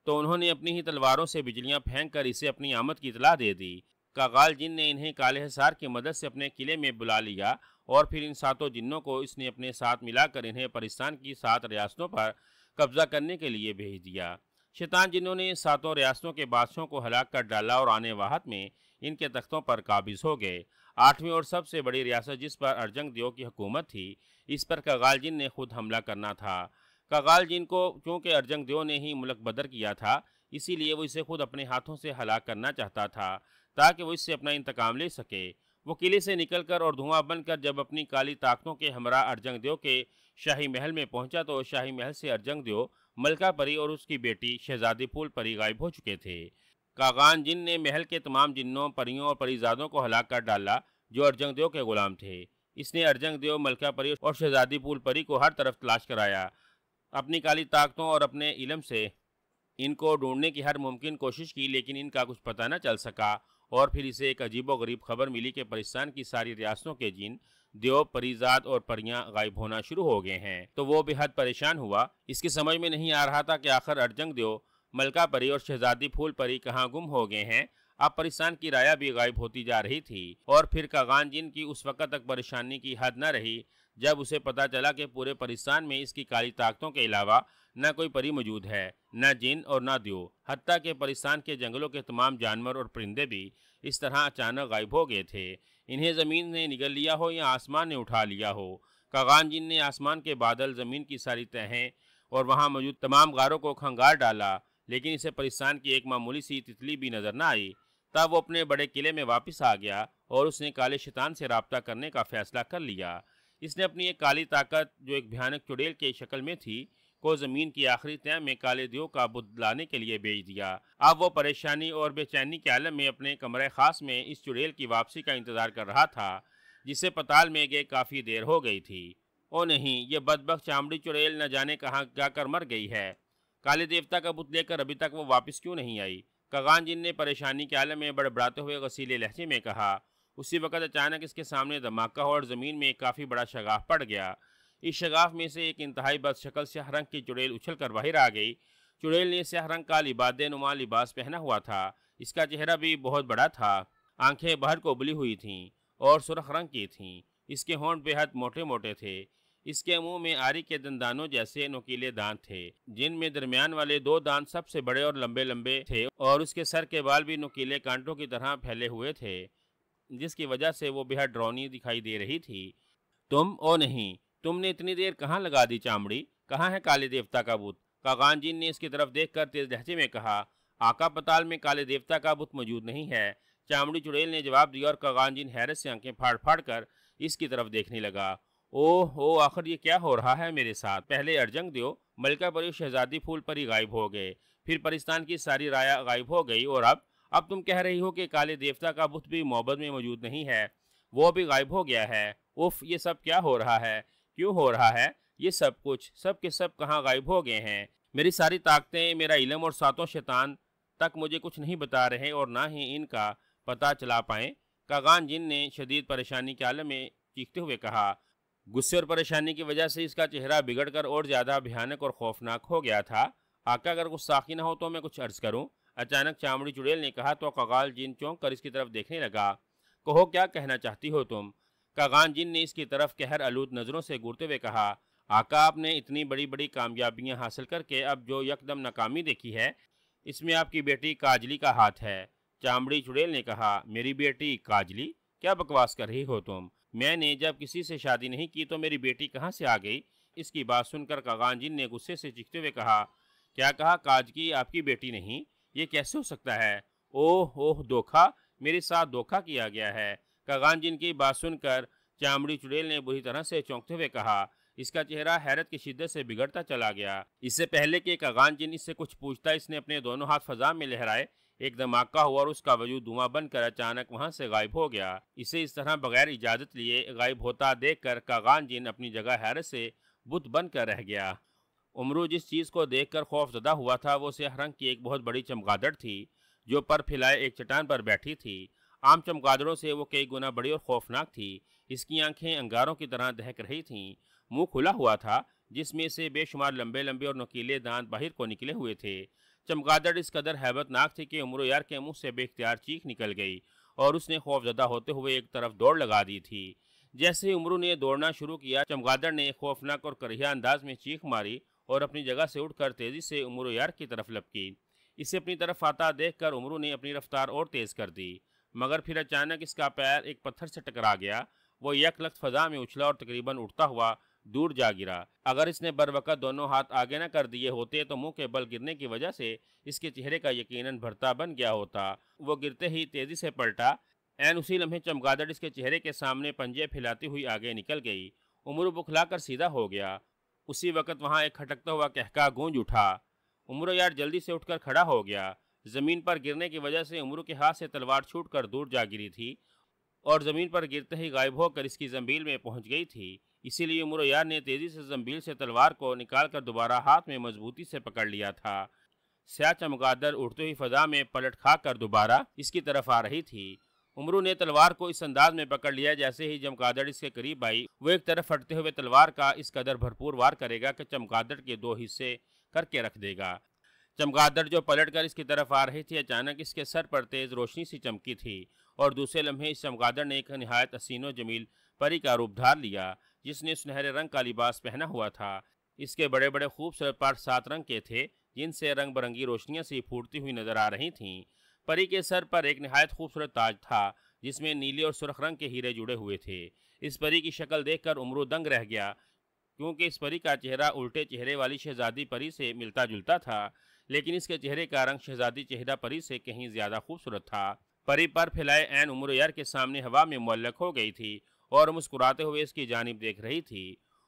A: تو انہوں نے اپنی ہی تلواروں سے بجلیاں پھینک کر اسے اپنی آمد کی اطلاع دے دی۔ کغال جن نے انہیں کالے حصار کی مدد سے اپنے قلعے میں بلا لیا، اور پھر ان 7 جنوں کو اس نے اپنے ساتھ ملا کر انہیں پرستان کی 7 ریاستوں پر قبضہ کرنے کے لیے بھیج دیا۔ شیطان جنوں نے 7 ریاستوں کے بادشاہوں کو ہلاک کر ڈالا اور آنے واحد میں ان کے تختوں پر قابض ہو گئے۔ 8ویں اور سب سے بڑی ریاست جس پر ارجنگ دیو کی حکومت تھی، اس پر کغال جن نے خود حملہ کرنا تھا۔ کغال جن کو چونکہ ارجنگ دیو نے ہی ملک بدر کیا تھا، اسی لیے وہ اسے خود اپنے ہاتھوں سے ہلاک کرنا چاہتا تھا تاکہ وہ اس سے اپنا انتقام لے سکے۔ وہ قلعے سے نکل کر اور دھواں بن کر جب اپنی کالی طاقتوں کے ہمراہ ارجنگ دیو کے شاہی محل میں پہنچا تو شاہی محل سے ارجنگ دیو، ملکہ پری اور اس کی بیٹی شہزادی پھول پری غائب ہو چکے تھے۔ کاغان جن نے محل کے تمام جنوں، پریوں اور پریزادوں کو ہلاک کر ڈالا جو ارجنگ دیو کے غلام تھے۔ اس نے ارجنگ دیو، ملکہ پری اور شہزادی پھول پری کو ہر طرف تلاش کرایا۔ اپنی کالی طاقتوں اور اپنے علم سے ان کو ڈھونڈنے کی ہر ممکن کوشش کی، لیکن ان کا کچھ پتہ نہ چل سکا، اور پھر اسے ایک عجیب و غریب خبر ملی کہ پرستان کی ساری ریاستوں کے جن، دیو، پریزاد اور پریاں غائب ہونا شروع ہو گئے ہیں۔ تو وہ بے حد پریشان ہوا۔ اس کی سمجھ میں نہیں آ رہا تھا کہ آخر ارجنگ دیو، ملکہ پری اور شہزادی پھول پری کہاں گم ہو گئے ہیں۔ اب پرستان کی رایا بھی غائب ہوتی جا رہی تھی، اور پھر کاغان جن کی اس وقت تک پریشانی کی حد نہ رہی جب اسے پتا چلا کہ پورے پرستان میں اس کی کالی طاقتوں کے علاوہ نہ کوئی پری موجود ہے، نہ جن اور نہ دیو، حتیٰ کہ پرستان کے جنگلوں کے تمام جانور اور پرندے بھی اس طرح اچانک غائب ہو گئے تھے۔ انہیں زمین نے نگل لیا ہو یا آسمان نے اٹھا لیا ہو۔ کاغان جن نے آسمان کے بادل، زمین کی ساری تہیں اور وہاں موجود تمام غاروں کو کھنگار ڈالا، لیکن اسے پرستان کی ایک معمولی سی تتلی بھی نظر نہ آئی۔ تب وہ اپنے بڑے قلعے میں واپس آ گیا اور اس نے کالے شیطان سے رابطہ کرنے کا فیصلہ کر لیا۔ اس نے اپنی ایک کالی طاقت جو ایک بھیانک چڑیل کی شکل میں تھی کو زمین کی آخری تہ میں کالے دیو کا بت لانے کے لیے بھیج دیا۔ اب وہ پریشانی اور بے چینی کے عالم میں اپنے کمرے خاص میں اس چڑیل کی واپسی کا انتظار کر رہا تھا جسے پتال میں گئے کافی دیر ہو گئی تھی۔ او نہیں، یہ بدبخت چامڑی چڑیل نہ جانے کہاں جا کر مر گئی ہے۔ کالے دیوتا کا بت لے کر ابھی تک وہ واپس کیوں نہیں آئی؟ کغان جن نے پریشانی کے عالم میں بڑبڑاتے ہوئے غصیلے لہجے میں کہا۔ اسی وقت اچانک اس کے سامنے دھماکہ ہوا اور زمین میں ایک کافی بڑا شگاف پڑ گیا۔ اس شگاف میں سے ایک انتہائی بد شکل سیاہ رنگ کی چڑیل اچھل کر باہر آ گئی۔ چڑیل نے سیاہ رنگ کا لبادے نما لباس پہنا ہوا تھا۔ اس کا چہرہ بھی بہت بڑا تھا، آنکھیں باہر کو ابلی ہوئی تھیں اور سرخ رنگ کی تھیں۔ اس کے ہونٹ بے حد موٹے موٹے تھے۔ اس کے منہ میں آری کے دندانوں جیسے نوکیلے دانت تھے، جن میں درمیان والے دو دانت سب سے بڑے اور لمبے لمبے تھے، اور اس کے سر کے بال بھی نوکیلے کانٹوں کی طرح پھیلے ہوئے تھے، جس کی وجہ سے وہ بے حد ڈراؤنی دکھائی دے رہی تھی۔ او نہیں، تم نے اتنی دیر کہاں لگا دی چامڑی؟ کہاں ہے کالے دیوتا کا بت؟ کغان جن نے اس کی طرف دیکھ کر تیز لہجے میں کہا۔ آقا، پتال میں کالے دیوتا کا بت موجود نہیں ہے، چامڑی چڑیل نے جواب دیا، اور کغان جن حیرت سے آنکھیں پھاڑ پھاڑ کر اس کی طرف دیکھنے لگا۔ اوہ آخر یہ کیا ہو رہا ہے میرے ساتھ؟ پہلے ارجنگ دیو، ملکہ پری، شہزادی پھول پری غائب ہو گئے، پھر پرستان کی ساری رایا غائب ہو گئی، اور اب تم کہہ رہی ہو کہ کالے دیوتا کا بت بھی معبد میں موجود نہیں ہے، وہ بھی غائب ہو گیا ہے۔ اف، یہ سب کیا ہو رہا ہے؟ کیوں ہو رہا ہے یہ سب کچھ؟ سب کے سب کہاں غائب ہو گئے ہیں؟ میری ساری طاقتیں، میرا علم اور ساتوں شیطان تک مجھے کچھ نہیں بتا رہے، اور نہ ہی ان کا پتہ چلا پائیں۔ کغان جن نے شدید پریشانی کے عالم میں چیختے ہوئے کہا۔ غصے اور پریشانی کی وجہ سے اس کا چہرہ بگڑ کر اور زیادہ بھیانک اور خوفناک ہو گیا تھا۔ آقا، اگر غصاخی نہ ہو تو میں کچھ عرض کروں؟ اچانک چامڑی چڑیل نے کہا تو کغان جن چونک کر اس کی طرف دیکھنے لگا۔ کہو، کیا کہنا چاہتی ہو تم؟ کغان جن نے اس کی طرف قہر آلود نظروں سے گورتے ہوئے کہا۔ آقا، آپ نے اتنی بڑی بڑی کامیابیاں حاصل کر کے اب جو یکدم ناکامی دیکھی ہے، اس میں آپ کی بیٹی کاجلی کا ہاتھ ہے۔ چامڑی چڑیل نے کہا۔ میری بیٹی کاجلی؟ کیا بکواس کر رہی ہو تم؟ میں نے جب کسی سے شادی نہیں کی تو میری بیٹی کہاں سے آ گئی؟ اس کی بات سن کر کغان جن نے غصے سے چیختے ہوئے کہا۔ کیا کہا؟ کاجلی آپ کی بیٹی نہیں؟ یہ کیسے ہو سکتا ہے؟ اوہ دھوکہ، میرے ساتھ دھوکہ کیا گیا ہے۔ کغان جن کی بات سن کر چامڑی چڑیل نے بری طرح سے چونکتے ہوئے کہا۔ اس کا چہرہ حیرت کی شدت سے بگڑتا چلا گیا۔ اس سے پہلے کہ کغان جن اس سے کچھ پوچھتا، اس نے اپنے دونوں ہاتھ فضا میں لہرائے، ایک دھماکہ ہوا اور اس کا وجود دھواں بن کر اچانک وہاں سے غائب ہو گیا۔ اسے اس طرح بغیر اجازت لیے غائب ہوتا دیکھ کر کغان جن اپنی جگہ حیرت سے بت بن کر رہ گیا۔ امرو جس چیز کو دیکھ کر خوف زدہ ہوا تھا وہ سیاہ رنگ کی ایک بہت بڑی چمگادڑ تھی جو پر پھیلائے ایک چٹان پر بیٹھی تھی۔ عام چمگادڑوں سے وہ کئی گنا بڑی اور خوفناک تھی۔ اس کی آنکھیں انگاروں کی طرح دہک رہی تھیں، منہ کھلا ہوا تھا جس میں سے بے شمار لمبے لمبے اور نوکیلے دانت باہر کو نکلے ہوئے تھے۔ چمگادڑ اس قدر ہیبت ناک تھی کہ امرو یار کے منہ سے بے اختیار چیخ نکل گئی، اور اس نے خوف زدہ ہوتے ہوئے ایک طرف دوڑ لگا دی تھی۔ جیسے ہی امرو نے دوڑنا شروع کیا، چمگادڑ نے ایک خوفناک اور کریہ انداز میں چیخ ماری اور اپنی جگہ سے اٹھ کر تیزی سے امرو یار کی طرف لپکی۔ اسے اپنی طرف آتا دیکھ کر امرو نے اپنی رفتار اور تیز کر دی، مگر پھر اچانک اس کا پیر ایک پتھر سے ٹکرا گیا۔ وہ یک لخت فضا میں اچھلا اور تقریباً اٹھتا ہوا دور جا گرا۔ اگر اس نے بروقت دونوں ہاتھ آگے نہ کر دیے ہوتے تو منہ کے بل گرنے کی وجہ سے اس کے چہرے کا یقیناً بھرتا بن گیا ہوتا۔ وہ گرتے ہی تیزی سے پلٹا۔ عین اسی لمحے چمگادڑ اس کے چہرے کے سامنے پنجے پھیلاتی ہوئی آگے نکل گئی۔ امرو بکھلا کر سیدھا ہو گیا۔ اسی وقت وہاں ایک کھٹکتا ہوا قہقہ گونج اٹھا۔ امرو یار جلدی سے اٹھ کر کھڑا ہو گیا۔ زمین پر گرنے کی وجہ سے امرو کے ہاتھ سے تلوار چھوٹ کر دور جا گری تھی اور زمین پر گرتے ہی غائب ہو کر اس کی زنبیل میں پہنچ گئی تھی۔ اسی لیے امرو یار نے تیزی سے زنبیل سے تلوار کو نکال کر دوبارہ ہاتھ میں مضبوطی سے پکڑ لیا تھا۔ سیاہ چمگادڑ اڑتے ہوئی فضا میں پلٹ کھا کر دوبارہ اس کی طرف آ رہی تھی۔ امرو نے تلوار کو اس انداز میں پکڑ لیا جیسے ہی چمگادڑ اس کے قریب آئی وہ ایک طرف ہٹتے ہوئے تلوار کا اس قدر بھرپور وار کرے گا کہ چمگادڑ کے دو حصے کر کے رکھ دے گا۔ چمگادڑ جو پلٹ کر اس کی طرف آ رہی تھی اچانک اس کے سر پر تیز روشنی سی چمکی تھی، اور دوسرے لمحے اس چمگادڑ نے ایک نہایت حسین و جمیل پری کا روپ دھار لیا جس نے سنہرے رنگ کا لباس پہنا ہوا تھا۔ اس کے بڑے بڑے خوبصورت پر 7 رنگ کے تھے جن سے رنگ برنگی روشنیاں سی پھوٹتی ہوئی نظر آ رہی تھیں۔ پری کے سر پر ایک نہایت خوبصورت تاج تھا جس میں نیلے اور سرخ رنگ کے ہیرے جڑے ہوئے تھے۔ اس پری کی شکل دیکھ کر امرو دنگ رہ گیا، کیونکہ اس پری کا چہرہ الٹے چہرے والی شہزادی پری سے ملتا جلتا تھا، لیکن اس کے چہرے کا رنگ شہزادی چہرہ پری سے کہیں زیادہ خوبصورت تھا۔ پری پر پھیلائے عین امرو یار کے سامنے ہوا میں معلق ہو گئی تھی اور مسکراتے ہوئے اس کی جانب دیکھ رہی تھی۔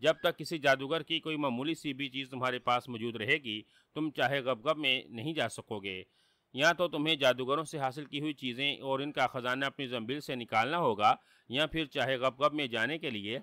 A: جب تک کسی جادوگر کی کوئی معمولی سی بھی چیز تمہارے پاس موجود رہے گی تم چاہے گب گب میں نہیں جا سکو گے۔ یا تو تمہیں جادوگروں سے حاصل کی ہوئی چیزیں اور ان کا خزانہ اپنی زنبیل سے نکالنا ہوگا، یا پھر چاہے غب غب میں جانے کے لیے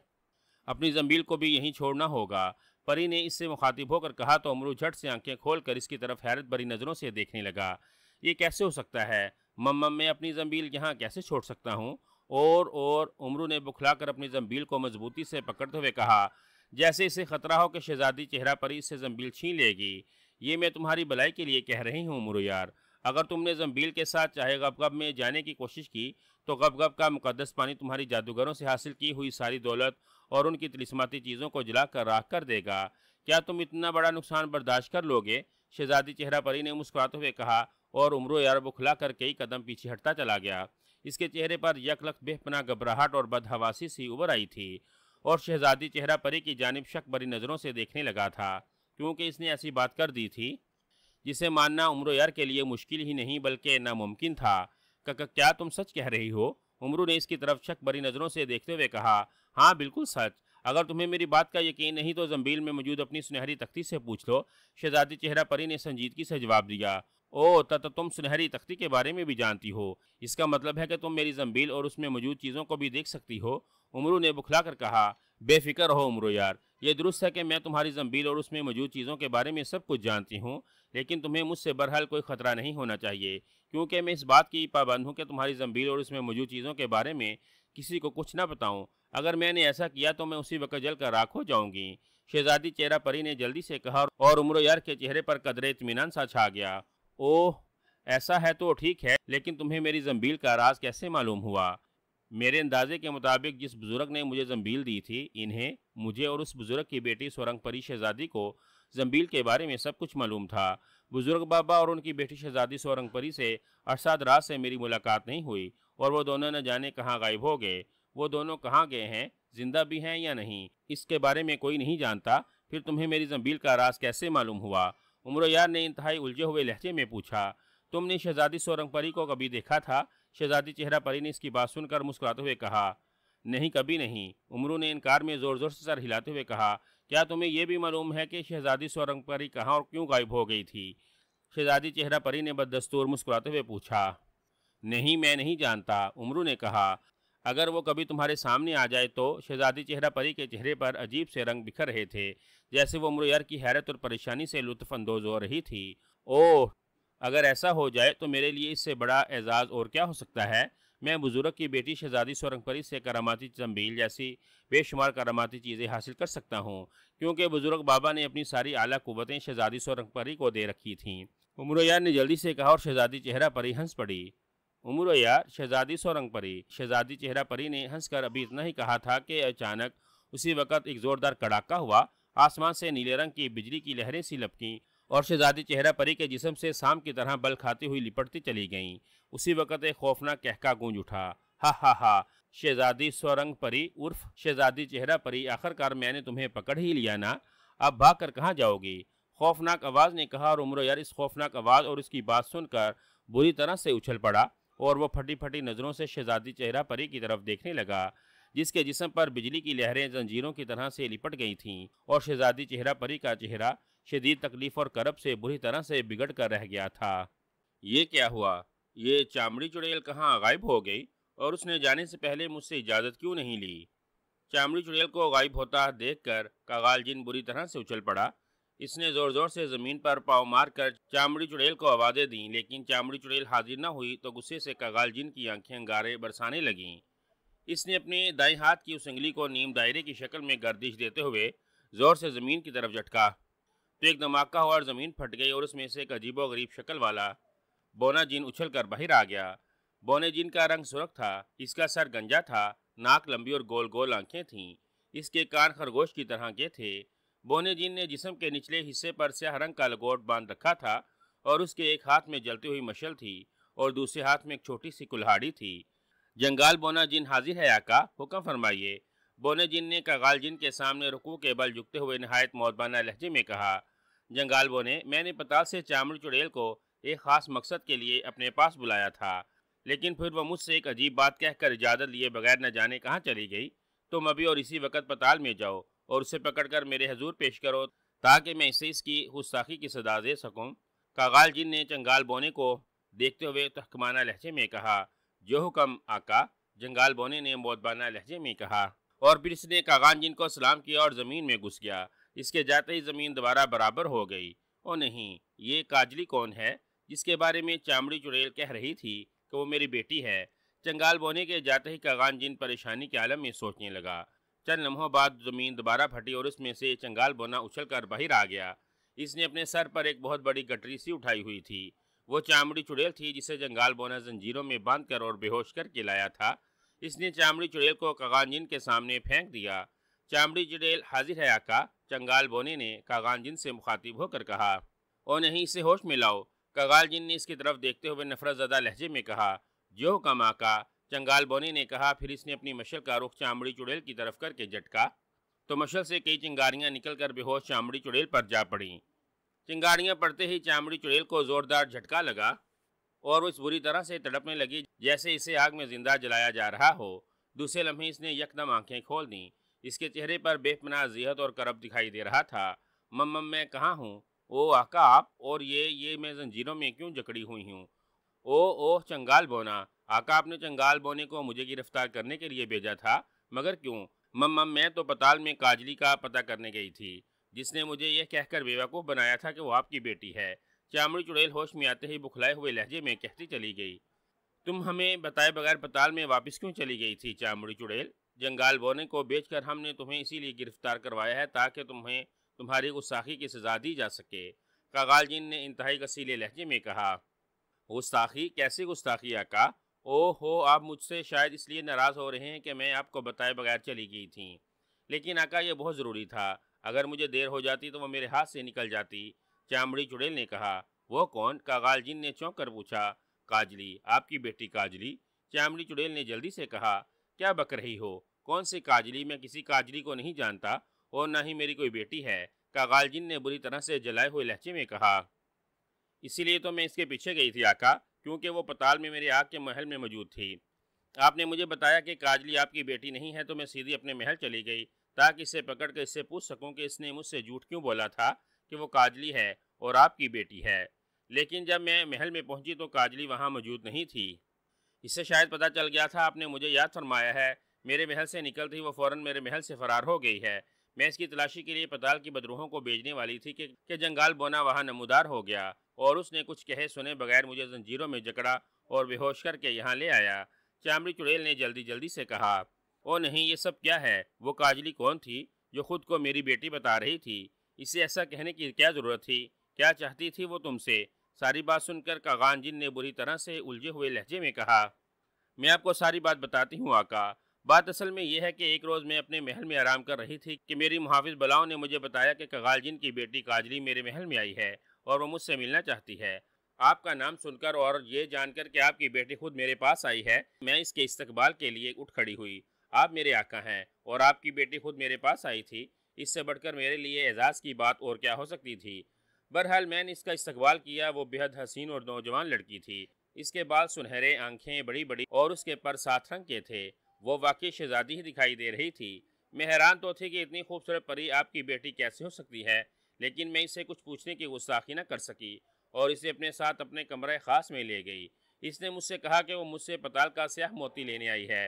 A: اپنی زنبیل کو بھی یہیں چھوڑنا ہوگا۔ پری نے اس سے مخاطب ہو کر کہا تو امرو جھٹ سے آنکھیں کھول کر اس کی طرف حیرت بھری نظروں سے دیکھنے لگا۔ یہ کیسے ہو سکتا ہے؟ میں اپنی زنبیل یہاں کیسے چھوڑ سکتا ہوں؟ اور امرو نے بکھلا کر اپنی زنبیل کو مضبوطی سے پکڑتے ہوئے کہا، جیسے اسے خطرہ ہو کہ شہزادی چہرہ پری اس سے زنبیل چھین لے گی۔ یہ میں تمہاری بھلائی کے لیے کہہ رہی ہوں امرو یار۔ اگر تم نے زنبیل کے ساتھ چاہے غب غب میں جانے کی کوشش کی تو غب غب کا مقدس پانی تمہاری جادوگروں سے حاصل کی ہوئی ساری دولت اور ان کی طلسماتی چیزوں کو جلا کر راکھ کر دے گا۔ کیا تم اتنا بڑا نقصان برداشت کر لو گے؟ شہزادی چہرہ پری نے مسکراتے ہوئے کہا، اور امرو یار بکھلا کر کئی قدم پیچھے ہٹتا چلا گیا۔ اس کے چہرے پر یک لخت بے پناہ گھبراہٹ اور بدحواسی سی ابھر آئی تھی، اور شہزادی چہرہ پری کی جانب شک بھری نظروں سے دیکھنے لگا تھا، کیونکہ اس نے ایسی بات کر دی تھی جسے ماننا امرو یار کے لیے مشکل ہی نہیں بلکہ ناممکن تھا۔ کیا تم سچ کہہ رہی ہو؟ امرو نے اس کی طرف شک بھری نظروں سے دیکھتے ہوئے کہا، ہاں بالکل سچ۔ اگر تمہیں میری بات کا یقین نہیں تو زنبیل میں موجود اپنی سنہری تختی سے پوچھ لو۔ شہزادی چہرہ پری نے سنجیدگی سے جواب دیا، او تم سنہری تختی کے بارے میں بھی جانتی ہو؟ اس کا مطلب ہے کہ تم میری زنبیل اور اس میں موجود چیزوں کو بھی دیکھ سکتی ہو؟ امرو نے بکھلا کر کہا، بے فکر رہو امرو یار، یہ درست ہے کہ میں تمہاری زنبیل اور اس میں موجود چیزوں کے بارے میں سب کچھ جانتی ہوں، لیکن تمہیں مجھ سے برحال کوئی خطرہ نہیں ہونا چاہیے، کیونکہ میں اس بات کی پابند ہوں کہ تمہاری زنبیل اور اس میں موجود چیزوں کے بارے میں کسی کو کچھ نہ بتاؤں۔ اگر میں نے ایسا کیا تو میں اسی وقت جل کر راکھ ہو جاؤں گی۔ شہزادی چہرہ پری نے جلدی سے کہا، اور امرو یار کے چہرے پر قدرے اطمینان سا چھا گیا۔ اوہ ایسا ہے تو ٹھیک ہے، لیکن تمہیں میری زنبیل کا راز کیسے معلوم ہوا؟ میرے اندازے کے مطابق جس بزرگ نے مجھے زنبیل دی تھی، انہیں، مجھے اور اس بزرگ کی بیٹی سورنگ پری شہزادی کو زنبیل کے بارے میں سب کچھ معلوم تھا۔ بزرگ بابا اور ان کی بیٹی شہزادی سورنگ پری سے ارشاد راز سے میری ملاقات نہیں ہوئی، اور وہ دونوں نہ جانے کہاں غائب ہو گئے۔ وہ دونوں کہاں گئے ہیں، زندہ بھی ہیں یا نہیں، اس کے بارے میں کوئی نہیں جانتا۔ پھر تمہیں میری زنبیل کا راز کیسے معلوم ہوا؟ امرو یار نے انتہائی الجھے ہوئے لہجے میں پوچھا۔ تم نے شہزادی سورنگ پری کو کبھی دیکھا تھا؟ شہزادی چہرہ پری نے اس کی بات سن کر مسکراتے ہوئے کہا، نہیں کبھی نہیں۔ امرو نے انکار میں زور زور سے سر ہلاتے ہوئے کہا، کیا تمہیں یہ بھی معلوم ہے کہ شہزادی سورنگ پری کہاں اور کیوں غائب ہو گئی تھی؟ شہزادی چہرہ پری نے بددستور مسکراتے ہوئے پوچھا۔ نہیں میں نہیں جانتا، امرو نے کہا۔ اگر وہ کبھی تمہارے سامنے آ جائے تو؟ شہزادی چہرہ پری کے چہرے پر عجیب سے رنگ بکھر رہے تھے، جیسے وہ امرو یار کی حیرت اور پریشانی سے لطف اندوز ہو رہی تھی۔ اوہ اگر ایسا ہو جائے تو میرے لیے اس سے بڑا اعزاز اور کیا ہو سکتا ہے؟ میں بزرگ کی بیٹی شہزادی سورنگ پری سے کراماتی زنبیل جیسی بے شمار کراماتی چیزیں حاصل کر سکتا ہوں، کیونکہ بزرگ بابا نے اپنی ساری اعلیٰ قوتیں شہزادی سورنگ پری کو دے رکھی تھیں۔ امرو یار نے جلدی سے کہا، اور شہزادی چہرہ پری ہنس پڑی۔ امرو یار، شہزادی سورنگ پری۔ شہزادی چہرہ پری نے ہنس کر ابھی اتنا ہی کہا تھا کہ اچانک اسی وقت ایک زوردار کڑاکا ہوا، آسمان سے نیلے رنگ کی بجلی کی لہریں سی لپکیں اور شہزادی چہرہ پری کے جسم سے سام کی طرح بل کھاتی ہوئی لپٹتی چلی گئیں۔ اسی وقت ایک خوفناک کہکا گونج اٹھا، ہا ہا ہا، شہزادی سورنگ پری عرف شہزادی چہرہ پری، آخر کار میں نے تمہیں پکڑ ہی لیا نا، اب بھاگ کر کہاں جاؤ گی؟ خوفناک آواز نے کہا، اور امرو یار اس خوفناک آواز اور اس کی بات سن کر بری طرح سے اچھل پڑا، اور وہ پھٹی پھٹی نظروں سے شہزادی چہرہ پری کی طرف دیکھنے لگا، جس کے جسم پر بجلی کی لہریں زنجیروں کی طرح سے لپٹ گئی تھیں، اور شہزادی چہرہ پری کا چہرہ شدید تکلیف اور کرب سے بری طرح سے بگڑ کر رہ گیا تھا۔ یہ کیا ہوا؟ یہ چامڑی چڑیل کہاں غائب ہو گئی، اور اس نے جانے سے پہلے مجھ سے اجازت کیوں نہیں لی؟ چامڑی چڑیل کو غائب ہوتا دیکھ کر کاغال جن بری طرح سے اچھل پڑا۔ اس نے زور زور سے زمین پر پاؤں مار کر چامڑی چڑیل کو آوازیں دیں، لیکن چامڑی چڑیل حاضر نہ ہوئی تو غصے سے کاغال جن کی آنکھیں انگارے برسانے لگیں۔ اس نے اپنے دائیں ہاتھ کی اس انگلی کو نیم دائرے کی شکل میں گردش دیتے ہوئے زور سے زمین کی طرف جھٹکا تو ایک دھماکہ ہوا اور زمین پھٹ گئی، اور اس میں سے ایک عجیب و غریب شکل والا بونا جن اچھل کر باہر آ گیا۔ بونے جن کا رنگ سرخ تھا، اس کا سر گنجا تھا، ناک لمبی اور گول گول آنکھیں تھیں، اس کے کان خرگوش کی طرح کے تھے۔ بونے جن نے جسم کے نچلے حصے پر سیاہ رنگ کا لگوٹ باندھ رکھا تھا، اور اس کے ایک ہاتھ میں جلتی ہوئی مشل تھی اور دوسرے ہاتھ میں ایک چھوٹی سی کلہاڑی تھی۔ جنگال بونا جن حاضر ہے آقا، حکم فرمائیے، بونے جن نے کاغال جن کے سامنے رکوع کے بل جھکتے ہوئے نہایت مؤدبانہ لہجے میں کہا۔ جنگال بونے، میں نے پتال سے چامڑی چڑیل کو ایک خاص مقصد کے لیے اپنے پاس بلایا تھا، لیکن پھر وہ مجھ سے ایک عجیب بات کہہ کر اجازت لیے بغیر نہ جانے کہاں چلی گئی۔ تم ابھی اور اسی وقت پتال میں جاؤ اور اسے پکڑ کر میرے حضور پیش کرو تاکہ میں اسے اس کی گستاخی کی سزا دے سکوں۔ کاغال جن نے چنگال بونے کو دیکھتے ہوئے تحکمانہ لہجے میں کہا، جو حکم آقا۔ چنگال بونے نے مودبانہ لہجے میں کہا، اور پھر اس نے کاغان جن کو سلام کیا اور زمین میں گھس گیا۔ اس کے جاتے ہی زمین دوبارہ برابر ہو گئی۔ او نہیں، یہ کاجلی کون ہے جس کے بارے میں چامڑی چڑیل کہہ رہی تھی کہ وہ میری بیٹی ہے؟ چنگال بونے کے جاتے ہی کاغان جن پریشانی کے عالم میں سوچنے لگا۔ چند لمحوں بعد زمین دوبارہ پھٹی اور اس میں سے چنگال بونا اچھل کر باہر آ گیا۔ اس نے اپنے سر پر ایک بہت بڑی گٹری سی اٹھائی ہوئی تھی۔ وہ چامڑی چڑیل تھی جسے چنگال بونا زنجیروں میں باندھ کر اور بے ہوش کر کے لایا تھا۔ اس نے چامڑی چڑیل کو کاغان جن کے سامنے پھینک دیا۔ چامڑی چڑیل حاضر ہے آقا، چنگال بونے نے کاغان جن سے مخاطب ہو کر کہا۔ او نہیں، اسے ہوش میں لاؤ۔ کاغال جن نے اس کی طرف دیکھتے ہوئے نفرت زدہ لہجے میں کہا، جو حکم آقا۔ چنگال بونے نے کہا۔ پھر اس نے اپنی مشل کا رخ چامڑی چڑیل کی طرف کر کے جھٹکا تو مشل سے کئی چنگاریاں نکل کر بے ہوش چامڑی چڑیل پر جا پڑیں۔ چنگاریاں پڑتے ہی چامڑی چڑیل کو زوردار جھٹکا لگا اور وہ اس بری طرح سے تڑپنے لگی جیسے اسے آگ میں زندہ جلایا جا رہا ہو۔ دوسرے لمحے اس نے یکدم آنکھیں کھول دیں۔ اس کے چہرے پر بے پناہ ذلت اور کرب دکھائی دے رہا تھا۔ میں کہاں ہوں؟ او آقا آپ، اور یہ میں زنجیروں میں کیوں جکڑی ہوئی ہوں؟ او چنگال بونا۔ آقا آپ نے چنگال بونے کو مجھے گرفتار کرنے کے لیے بھیجا تھا، مگر کیوں؟ میں تو پتال میں کاجلی کا پتہ کرنے گئی تھی، جس نے مجھے یہ کہہ کر بیوقوف بنایا تھا کہ وہ آپ کی بیٹی ہے۔ چامڑی چڑیل ہوش میں آتے ہی بکھلائے ہوئے لہجے میں کہتی چلی گئی۔ تم ہمیں بتائے بغیر پتال میں واپس کیوں چلی گئی تھی چامڑی چڑیل؟ چنگال بونے کو بیچ کر ہم نے تمہیں اسی لیے گرفتار کروایا ہے تاکہ تمہیں تمہاری گستاخی کی سزا دی جا سکے۔ کاغال جن نے انتہائی غصیلے لہجے میں کہا۔ گستاخی؟ کیسی گستاخی آقا؟ او ہو، آپ مجھ سے شاید اس لیے ناراض ہو رہے ہیں کہ میں آپ کو بتائے بغیر چلی گئی تھی، لیکن آقا یہ بہت ضروری تھا۔ اگر مجھے دیر ہو جاتی تو وہ میرے ہاتھ سے نکل جاتی۔ چامڑی چڑیل نے کہا۔ وہ کون؟ کاغال جن نے چونک کر پوچھا۔ کاجلی، آپ کی بیٹی کاجلی۔ چامڑی چڑیل نے جلدی سے کہا۔ کیا بک رہی ہو؟ کون سی کاجلی؟ میں کسی کاجلی کو نہیں جانتا اور نہ ہی میری کوئی بیٹی ہے، کاغال جن نے بری طرح سے جلائے ہوئے لہجے میں کہا۔ اسی لیے تو میں اس کے پیچھے گئی تھی آقا، کیونکہ وہ پتال میں میرے آگ کے محل میں موجود تھی۔ آپ نے مجھے بتایا کہ کاجلی آپ کی بیٹی نہیں ہے تو میں سیدھی اپنے محل چلی گئی تاکہ اسے پکڑ کر اس سے پوچھ سکوں کہ اس نے مجھ سے جھوٹ کیوں بولا تھا کہ وہ کاجلی ہے اور آپ کی بیٹی ہے۔ لیکن جب میں محل میں پہنچی تو کاجلی وہاں موجود نہیں تھی۔ اس سے شاید پتہ چل گیا تھا، آپ نے مجھے یاد فرمایا ہے، میرے محل سے نکلتی وہ فوراً میرے محل سے فرار ہو گئی ہے۔ میں اس کی تلاشی کے لیے پتال کی بدروحوں کو بھیجنے والی تھی کہ جنگال بونا وہاں نمودار ہو گیا اور اس نے کچھ کہے سنے بغیر مجھے زنجیروں میں جکڑا اور بے ہوش کر کے یہاں لے آیا۔ چامڑی چڑیل نے جلدی سے کہا۔ او نہیں، یہ سب کیا ہے؟ وہ کاجلی کون تھی جو خود کو میری بیٹی بتا رہی تھی؟ اسے ایسا کہنے کی کیا ضرورت تھی؟ کیا چاہتی تھی وہ تم سے؟ ساری بات سن کر کاغان جن نے بری طرح سے الجھے ہوئے لہجے میں کہا۔ میں آپ کو ساری بات بتاتی ہوں آقا۔ بات اصل میں یہ ہے کہ ایک روز میں اپنے محل میں آرام کر رہی تھی کہ میری محافظ بلاؤں نے مجھے بتایا کہ کاغال جن کی بیٹی کاجلی میرے محل میں آئی ہے اور وہ مجھ سے ملنا چاہتی ہے۔ آپ کا نام سن کر اور یہ جان کر کہ آپ کی بیٹی خود میرے پاس آئی ہے، میں اس کے استقبال کے لیے اٹھ کھڑی ہوئی۔ آپ میرے آقا ہیں اور آپ کی بیٹی خود میرے پاس آئی تھی، اس سے بڑھ کر میرے لیے اعزاز کی بات اور کیا ہو سکتی تھی؟ بہرحال میں نے اس کا استقبال کیا۔ وہ بے حد حسین اور نوجوان لڑکی تھی۔ اس کے بال سنہرے، آنکھیں بڑی بڑی اور اس کے پر 7 رنگ کے تھے۔ وہ واقعی شہزادی ہی دکھائی دے رہی تھی۔ میں حیران تو تھی کہ اتنی خوبصورت پری آپ کی بیٹی کیسے ہو سکتی ہے، لیکن میں اسے کچھ پوچھنے کی گستاخی نہ کر سکی اور اسے اپنے ساتھ اپنے کمرے خاص میں لے گئی۔ اس نے مجھ سے کہا کہ وہ مجھ سے پتال کا سیاہ موتی لینے آئی ہے۔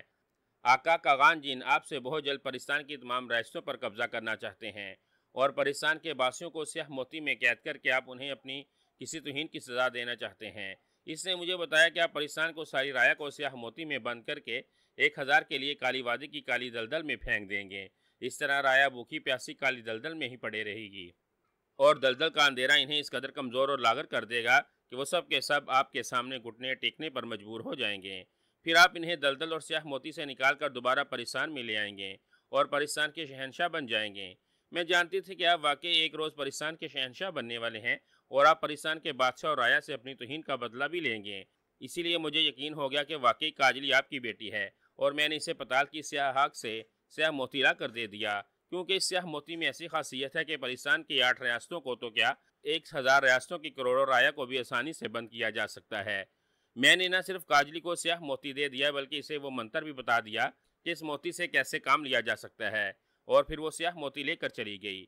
A: آقا، کاغان جن آپ سے بہت جلد پرستان کی تمام ریاستوں پر قبضہ کرنا چاہتے ہیں اور پرستان کے باسیوں کو سیاہ موتی میں قید کر کے آپ انہیں اپنی کسی توہین کی سزا دینا چاہتے ہیں۔ اس نے مجھے بتایا کہ آپ پرستان کو ساری رایا کو سیاہ موتی میں بند کر کے 1000 کے لیے کالی وادی کی کالی دلدل میں پھینک دیں گے۔ اس طرح رایا بھوکی پیاسی کالی دلدل میں ہی پڑے رہے گی اور دلدل کا اندھیرا انہیں اس قدر کمزور اور لاغر کر دے گا کہ وہ سب کے سب آپ کے سامنے گھٹنے ٹیکنے پر مجبور ہو جائیں گے۔ پھر آپ انہیں دلدل اور سیاہ موتی سے نکال کر دوبارہ پرستان میں لے آئیں گے اور پرستان کے شہنشاہ بن جائیں گے۔ میں جانتی تھی کہ آپ واقعی ایک روز پرستان کے شہنشاہ بننے والے ہیں اور آپ پرستان کے بادشاہ اور رایا سے اپنی توہین کا بدلہ بھی لیں گے۔ اسی لیے مجھے یقین ہو گیا کہ واقعی کاجلی آپ کی بیٹی ہے اور میں نے اسے پتال کی سیاہ ہاک سے سیاہ موتی لا کر دے دیا، کیونکہ اس سیاہ موتی میں ایسی خاصیت ہے کہ پرستان کی 8 ریاستوں کو تو کیا 1000 ریاستوں کی کروڑوں رایا کو بھی آسانی سے بند کیا جا سکتا ہے۔ میں نے نہ صرف کاجلی کو سیاہ موتی دے دیا بلکہ اسے وہ منتر بھی بتا دیا کہ اس موتی سے کیسے کام لیا جا سکتا ہے اور پھر وہ سیاہ موتی لے کر چلی گئی۔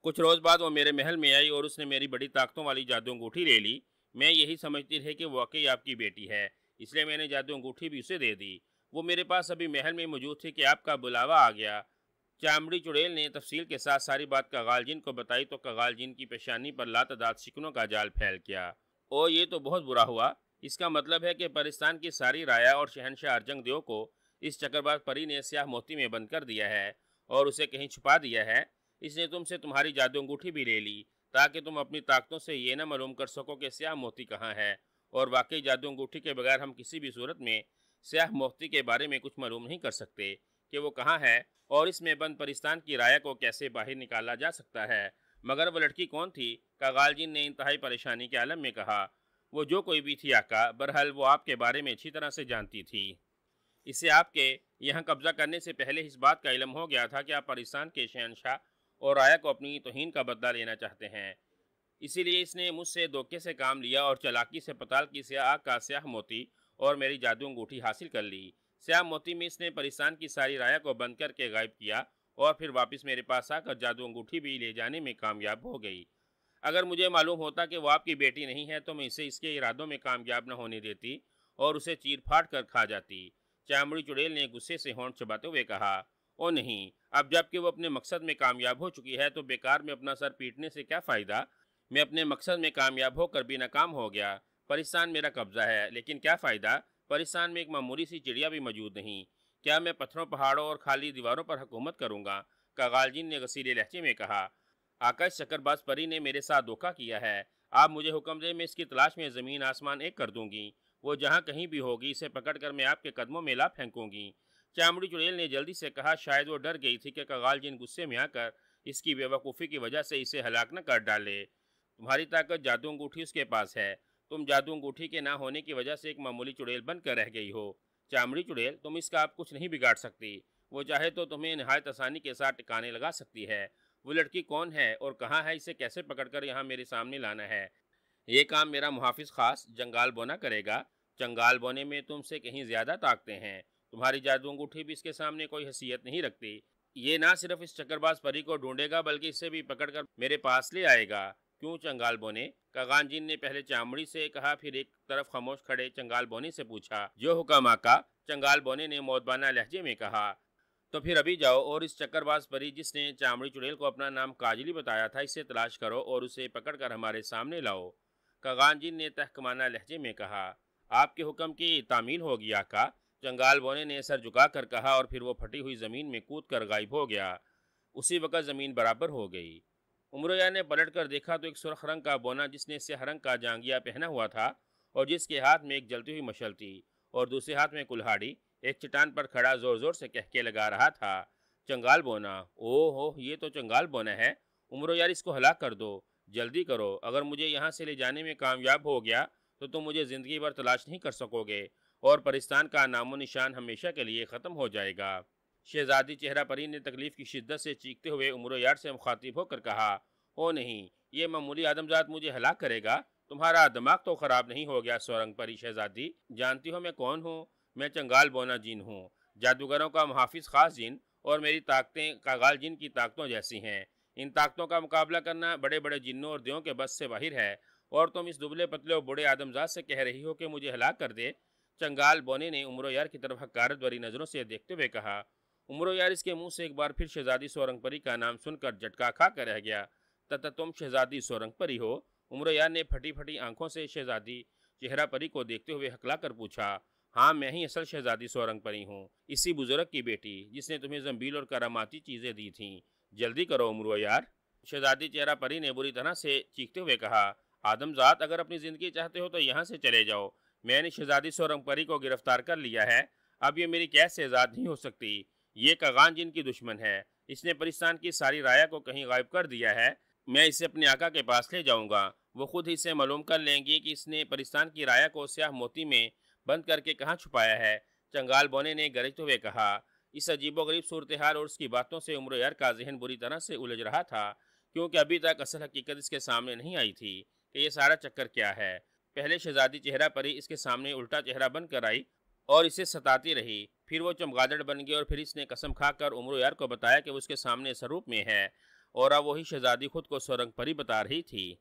A: کچھ روز بعد وہ میرے محل میں آئی اور اس نے میری بڑی طاقتوں والی جادو انگوٹھی لے لی۔ میں یہی سمجھتی رہی کہ وہ واقعی آپ کی بیٹی ہے، اس لیے میں نے جادو انگوٹھی بھی اسے دے دی۔ وہ میرے پاس ابھی محل میں موجود تھی کہ آپ کا بلاوا آ گیا۔ چامڑی چڑیل نے تفصیل کے ساتھ ساری بات کغال جن کو بتائی تو کغال جن کی پیشانی پر لاتعداد شکنوں کا جال پھیل گیا۔ او یہ تو بہت برا ہوا، اس کا مطلب ہے کہ پرستان کی ساری رایا اور شہنشاہ ارجنگ دیو کو اس چکرباز پری نے سیاہ موتی میں بند کر دیا ہے اور اسے کہیں چھپا دیا ہے۔ اس نے تم سے تمہاری جادو انگوٹھی بھی لے لی تاکہ تم اپنی طاقتوں سے یہ نہ معلوم کر سکو کہ سیاہ موتی کہاں ہے، اور واقعی جادو انگوٹھی کے بغیر ہم کسی بھی صورت میں سیاہ موتی کے بارے میں کچھ معلوم نہیں کر سکتے کہ وہ کہاں ہے اور اس میں بند پرستان کی رایا کو کیسے باہر نکالا جا سکتا ہے۔ مگر وہ لڑکی کون تھی؟ کغال جن نے انتہائی پریشانی کے عالم میں کہا۔ وہ جو کوئی بھی تھی آقا، برحال وہ آپ کے بارے میں اچھی طرح سے جانتی تھی۔ اسے آپ کے یہاں قبضہ کرنے سے پہلے اس بات کا علم ہو گیا تھا کہ آپ پرستان کے شہنشاہ اور رایا کو اپنی توہین کا بدلہ لینا چاہتے ہیں۔ اسی لیے اس نے مجھ سے دھوکے سے کام لیا اور چالاکی سے پتال کی سیاہ آگ کا سیاہ موتی اور میری جادو انگوٹھی حاصل کر لی۔ سیاہ موتی میں اس نے پرستان کی ساری رایا کو بند کر کے غائب کیا اور پھر واپس میرے پاس آ کر جادو انگوٹھی بھی لے جانے میں کامیاب ہو گئی۔ اگر مجھے معلوم ہوتا کہ وہ آپ کی بیٹی نہیں ہے تو میں اسے اس کے ارادوں میں کامیاب نہ ہونے دیتی اور اسے چیر پھاڑ کر کھا جاتی۔ چامڑی چڑیل نے غصے سے ہونٹ چباتے ہوئے کہا، او نہیں، اب جب کہ وہ اپنے مقصد میں کامیاب ہو چکی ہے تو بیکار میں اپنا سر پیٹنے سے کیا فائدہ؟ میں اپنے مقصد میں کامیاب ہو کر بھی ناکام ہو گیا۔ پرستان میرا قبضہ ہے، لیکن کیا فائدہ؟ پرستان میں ایک معمولی سی چڑیا بھی موجود نہیں۔ کیا میں پتھروں، پہاڑوں اور خالی دیواروں پر حکومت کروں گا؟ کغال جن نے غصیلے لہجے میں کہا، آقا اس چکرباز پری نے میرے ساتھ دھوکہ کیا ہے۔ آپ مجھے حکم دیں، میں اس کی تلاش میں زمین آسمان ایک کر دوں گی۔ وہ جہاں کہیں بھی ہوگی اسے پکڑ کر میں آپ کے قدموں میں لا پھینکوں گی۔ چامڑی چڑیل نے جلدی سے کہا، شاید وہ ڈر گئی تھی کہ کغال جن غصے میں آ کر اس کی بے وقوفی کی وجہ سے اسے ہلاک نہ کر ڈالے۔ تمہاری طاقت جادو انگوٹھی اس کے پاس ہے، تم جادو انگوٹھی کے نہ ہونے کی وجہ سے ایک معمولی چڑیل بن کر رہ گئی ہو۔ چامڑی چڑیل، تم اس کا آپ کچھ نہیں بگاڑ سکتی۔ وہ چاہے تو تمہیں نہایت آسانی کے ساتھ ٹکانے لگا سکتی ہے۔ وہ لڑکی کون ہے اور کہاں ہے؟ اسے کیسے پکڑ کر یہاں میرے سامنے لانا ہے؟ یہ کام میرا محافظ خاص جنگال بونا کرے گا۔ جنگال بونے میں تم سے کہیں زیادہ طاقتیں ہیں۔ تمہاری جادو انگوٹھی بھی اس کے سامنے کوئی حیثیت نہیں رکھتی۔ یہ نہ صرف اس چکرباز پری کو ڈھونڈے گا بلکہ اسے بھی پکڑ کر میرے پاس لے آئے گا۔ کیوں چنگال بونے؟ کغال جن نے پہلے چامڑی سے کہا، پھر ایک طرف خاموش کھڑے چنگال بونے سے پوچھا۔ جو حکم آقا، چنگال بونے نے مودبانہ لہجے میں کہا۔ تو پھر ابھی جاؤ اور اس چکرباز پری جس نے چامڑی چڑیل کو اپنا نام کاجلی بتایا تھا اسے تلاش کرو اور اسے پکڑ کر ہمارے سامنے لاؤ۔ کغال جن نے تحکمانہ لہجے میں کہا، آپ کے حکم کی تعمیل ہوگی آقا، چنگال بونے نے سر جھکا کر کہا اور پھر وہ پھٹی ہوئی زمین میں کود کر غائب ہو گیا۔ اسی وقت زمین برابر ہو گئی۔ امرویا نے پلٹ کر دیکھا تو ایک سرخ رنگ کا بونا جس نے سیاہ رنگ کا جانگیا پہنا ہوا تھا اور جس کے ہاتھ میں ایک جلتی ہوئی مشعل تھی اور دوسرے ہاتھ میں کلہاڑی، ایک چٹان پر کھڑا زور زور سے کہکے لگا رہا تھا۔ چنگال بونا، اوہ ہو، یہ تو چنگال بونا ہے۔ امرویا اس کو ہلاک کر دو، جلدی کرو۔ اگر مجھے یہاں سے لے جانے میں کامیاب ہو گیا تو تم مجھے زندگی بھر تلاش نہیں کر سکو گے اور پرستان کا نام و نشان ہمیشہ کے لیے ختم ہو جائے گا۔ شہزادی چہرہ پری نے تکلیف کی شدت سے چیختے ہوئے امرویار سے مخاطب ہو کر کہا، او نہیں، یہ معمولی آدمزاد مجھے ہلاک کرے گا؟ تمہارا دماغ تو خراب نہیں ہو گیا سورنگ پری شہزادی؟ جانتی ہو میں کون ہوں؟ میں چنگال بونا جن ہوں، جادوگروں کا محافظ خاص جن، اور میری طاقتیں کغال جن کی طاقتوں جیسی ہیں۔ ان طاقتوں کا مقابلہ کرنا بڑے بڑے جنوں اور دیوں کے بس سے باہر ہے، اور تم اس دبلے پتلے اور بوڑھے آدمزاد سے کہہ رہی ہو کہ مجھے ہلاک کر دے؟ چنگال بونے نے امرویار کی طرف حقارت بھری نظروں سے دیکھتے ہوئے کہا۔ امرویار اس کے منہ سے ایک بار پھر شہزادی سورنگ پری کا نام سن کر جھٹکا کھا کر رہ گیا۔ تتا تم شہزادی سورنگ پری ہو؟ امرویار نے پھٹی پھٹی آنکھوں سے شہزادی چہرہ پری کو دیکھتے ہوئے ہکلا کر پوچھا، ہاں میں ہی اصل شہزادی سورنگ پری ہوں، اسی بزرگ کی بیٹی جس نے تمہیں زنبیل اور کراماتی چیزیں دی تھیں۔ جلدی کرو امرویار۔ شہزادی چہرہ پری نے بری طرح سے چیختے ہوئے کہا، آدمزاد، اگر اپنی زندگی چاہتے ہو تو یہاں سے چلے جاؤ۔ میں نے شہزادی سورنگ پری کو گرفتار کر لیا ہے، اب یہ میری قید سے آزاد نہیں ہو سکتی۔ یہ کغان جن کی دشمن ہے، اس نے پرستان کی ساری رایا کو کہیں غائب کر دیا ہے۔ میں اسے اپنے آقا کے پاس لے جاؤں گا، وہ خود ہی سے معلوم کر لیں گی کہ اس نے پرستان کی رایا کو سیاہ موتی میں بند کر کے کہاں چھپایا ہے۔ چنگال بونے نے گرجتے ہوئے کہا۔ اس عجیب و غریب صورتحال اور اس کی باتوں سے امرویار کا ذہن بری طرح سے الجھ رہا تھا، کیونکہ ابھی تک اصل حقیقت اس کے سامنے نہیں آئی تھی کہ یہ سارا چکر کیا ہے۔ پہلے شہزادی چہرہ پری اس کے سامنے الٹا چہرہ بن کر آئی اور اسے ستاتی رہی۔ پھر وہ چمگادڑ بن گئی اور پھر اس نے قسم کھا کر عمرو یار کو بتایا کہ وہ اس کے سامنے سروپ میں ہے، اور اب وہی شہزادی خود کو سورنگ پری بتا رہی تھی،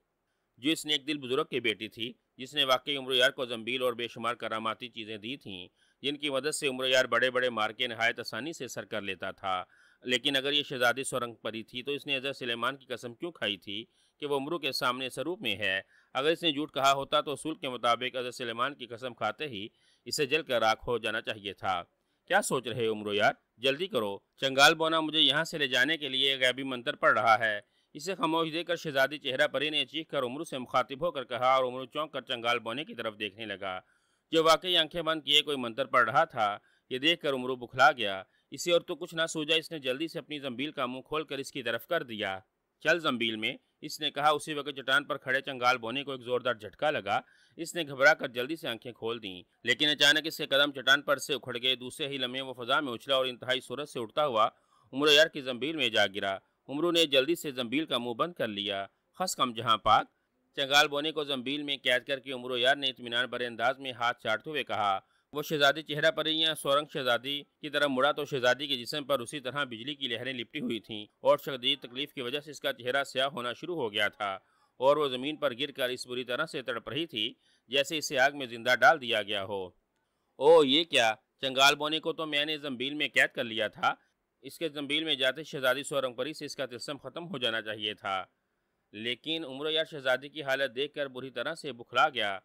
A: جو اس نے ایک دل بزرگ کی بیٹی تھی، جس نے واقعی عمرو یار کو زنبیل اور بے شمار کراماتی چیزیں دی تھیں، جن کی مدد سے عمرو یار بڑے بڑے مارکے نہایت آسانی سے سر کر لیتا تھا۔ لیکن اگر یہ شہزادی سورنگ پری تھی تو اس نے حضرت سلیمان کی قسم کیوں کھائی تھی کہ وہ عمرو کے سامنے سروپ میں ہے؟ اگر اس نے جھوٹ کہا ہوتا تو اصول کے مطابق حضرت سلیمان کی قسم کھاتے ہی اسے جل کر راکھ ہو جانا چاہیے تھا۔ کیا سوچ رہے عمرو یار؟ جلدی کرو، چنگال بونا مجھے یہاں سے لے جانے کے لیے غیبی منتر پڑھ رہا ہے۔ اسے خاموش دے کر شہزادی چہرہ پری نے چیخ کر عمرو سے مخاطب ہو کر کہا، اور عمرو چونک کر چنگال بونے کی طرف دیکھنے لگا، جو واقعی آنکھیں بند کیے کوئی منتر پڑھ رہا تھا۔ یہ دیکھ کر عمرو بکھلا گیا۔ اسے اور تو کچھ نہ سوجا، اس نے جلدی سے اپنی زنبیل کا منہ کھول کر اس کی طرف کر دیا۔ چل زنبیل میں، اس نے کہا۔ اسی وقت چٹان پر کھڑے چنگال بونے کو ایک زوردار جھٹکا لگا۔ اس نے گھبرا کر جلدی سے آنکھیں کھول دیں، لیکن اچانک اس کے قدم چٹان پر سے اکھڑ گئے۔ دوسرے ہی لمحے وہ فضا میں اچھلا اور انتہائی سرعت سے اٹھتا ہوا عمرو یار کی زنبیل میں جا گرا۔ عمرو نے جلدی سے زنبیل کا منہ بند کر لیا۔ خس کم جہاں پاک، چنگال بونے کو زنبیل میں قید کر کے عمرو یار نے اطمینان بھرے انداز میں ہاتھ چاٹتے ہوئے کہا۔ وہ شہزادی چہرہ پری یا سورنگ شہزادی کی طرف مڑا تو شہزادی کے جسم پر اسی طرح بجلی کی لہریں لپٹی ہوئی تھیں، اور شدید تکلیف کی وجہ سے اس کا چہرہ سیاہ ہونا شروع ہو گیا تھا، اور وہ زمین پر گر کر اس بری طرح سے تڑپ رہی تھی جیسے اسے آگ میں زندہ ڈال دیا گیا ہو۔ او یہ کیا؟ چنگال بونے کو تو میں نے زنبیل میں قید کر لیا تھا۔ اس کے زنبیل میں جاتے شہزادی سورنگ پری سے اس کا طلسم ختم ہو جانا چاہیے تھا۔ لیکن عمرو یار شہزادی کی حالت دیکھ کر بری طرح سے بکھلا گیا۔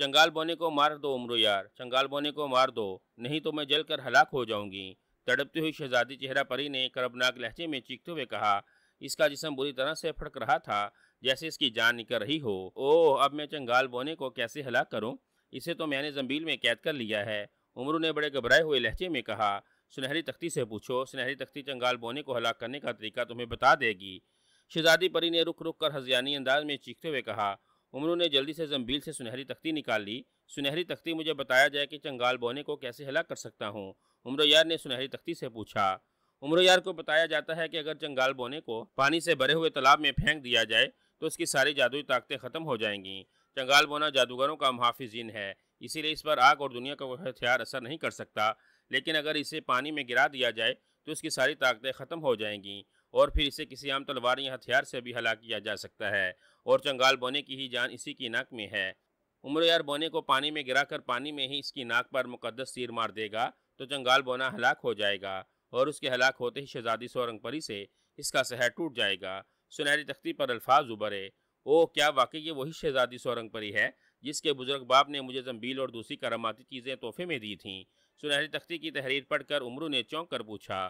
A: چنگال بونے کو مار دو عمرو یار، چنگال بونے کو مار دو، نہیں تو میں جل کر ہلاک ہو جاؤں گی، تڑپتی ہوئی شہزادی چہرہ پری نے کربناک لہجے میں چیختے ہوئے کہا۔ اس کا جسم بری طرح سے پھڑک رہا تھا، جیسے اس کی جان نکل رہی ہو۔ اوہ، اب میں چنگال بونے کو کیسے ہلاک کروں؟ اسے تو میں نے زنبیل میں قید کر لیا ہے، عمرو نے بڑے گھبرائے ہوئے لہجے میں کہا۔ سنہری تختی سے پوچھو، سنہری تختی چنگال بونے کو ہلاک کرنے کا طریقہ تمہیں بتا دے گی، شہزادی پری نے رک رک کر ہذیانی انداز میں چیختے ہوئے کہا۔ عمرو نے جلدی سے زنبیل سے سنہری تختی نکال لی۔ سنہری تختی، مجھے بتایا جائے کہ چنگال بونے کو کیسے ہلاک کر سکتا ہوں، عمرو یار نے سنہری تختی سے پوچھا۔ عمرو یار کو بتایا جاتا ہے کہ اگر چنگال بونے کو پانی سے بھرے ہوئے تالاب میں پھینک دیا جائے تو اس کی ساری جادوئی طاقتیں ختم ہو جائیں گی۔ چنگال بونا جادوگروں کا محافظ جن ہے، اسی لیے اس پر آگ اور دنیا کا کوئی ہتھیار اثر نہیں کر سکتا، لیکن اگر اسے پانی میں گرا دیا جائے تو اس کی ساری طاقتیں ختم ہو جائیں گی، اور پھر اسے کسی عام تلوار یا ہتھیار سے بھی ہلاک کیا جا سکتا ہے، اور چنگال بونے کی ہی جان اسی کی ناک میں ہے۔ عمرو یار بونے کو پانی میں گرا کر پانی میں ہی اس کی ناک پر مقدس تیر مار دے گا تو چنگال بونا ہلاک ہو جائے گا، اور اس کے ہلاک ہوتے ہی شہزادی سورنگ پری سے اس کا سحر ٹوٹ جائے گا۔ سنہری تختی پر الفاظ ابھرے۔ او، کیا واقعی یہ وہی شہزادی سورنگ پری ہے جس کے بزرگ باپ نے مجھے زنبیل اور دوسری کراماتی چیزیں تحفے میں دی تھیں؟ سنہری تختی کی تحریر پڑھ کر عمرو نے چونک کر پوچھا۔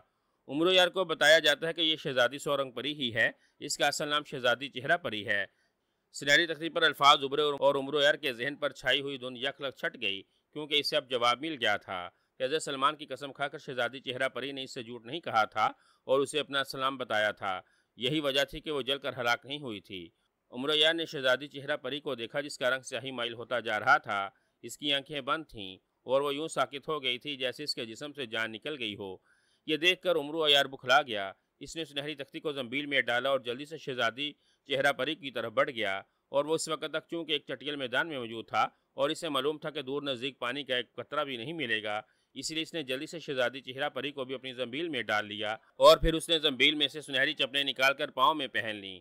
A: عمرو یار کو بتایا جاتا ہے کہ یہ شہزادی سورنگ پری ہی ہے، اس کا اصل نام شہزادی چہرہ پری ہے۔ سنہری تختی پر الفاظ ابھرے اور عمرو یار کے ذہن پر چھائی ہوئی دھند یک لگ چھٹ گئی، کیونکہ اسے اب جواب مل گیا تھا کہ حضرت سلمان کی قسم کھا کر شہزادی چہرہ پری نے اس سے جھوٹ نہیں کہا تھا اور اسے اپنا سلام بتایا تھا۔ یہی وجہ تھی کہ وہ جل کر ہلاک نہیں ہوئی تھی۔ عمرو یار نے شہزادی چہرہ پری کو دیکھا جس کا رنگ سیاہی مائل ہوتا جا رہا تھا۔ اس کی آنکھیں بند تھیں اور وہ یوں ساکت ہو گئی تھی جیسے اس کے جسم سے جان نکل گئی ہو۔ یہ دیکھ کر عمرو یار بکھلا گیا۔ اس نے سنہری تختی کو زنبیل میں ڈالا اور جلدی سے شہزادی چہرہ پری کی طرف بڑھ گیا، اور وہ اس وقت تک چونکہ ایک چٹیل میدان میں موجود تھا اور اسے معلوم تھا کہ دور نزدیک پانی کا ایک قطرہ بھی نہیں ملے گا، اسی لیے اس نے جلدی سے شہزادی چہرہ پری کو بھی اپنی زنبیل میں ڈال لیا، اور پھر اس نے زنبیل میں سے سنہری چپلیں نکال کر پاؤں میں پہن لیں۔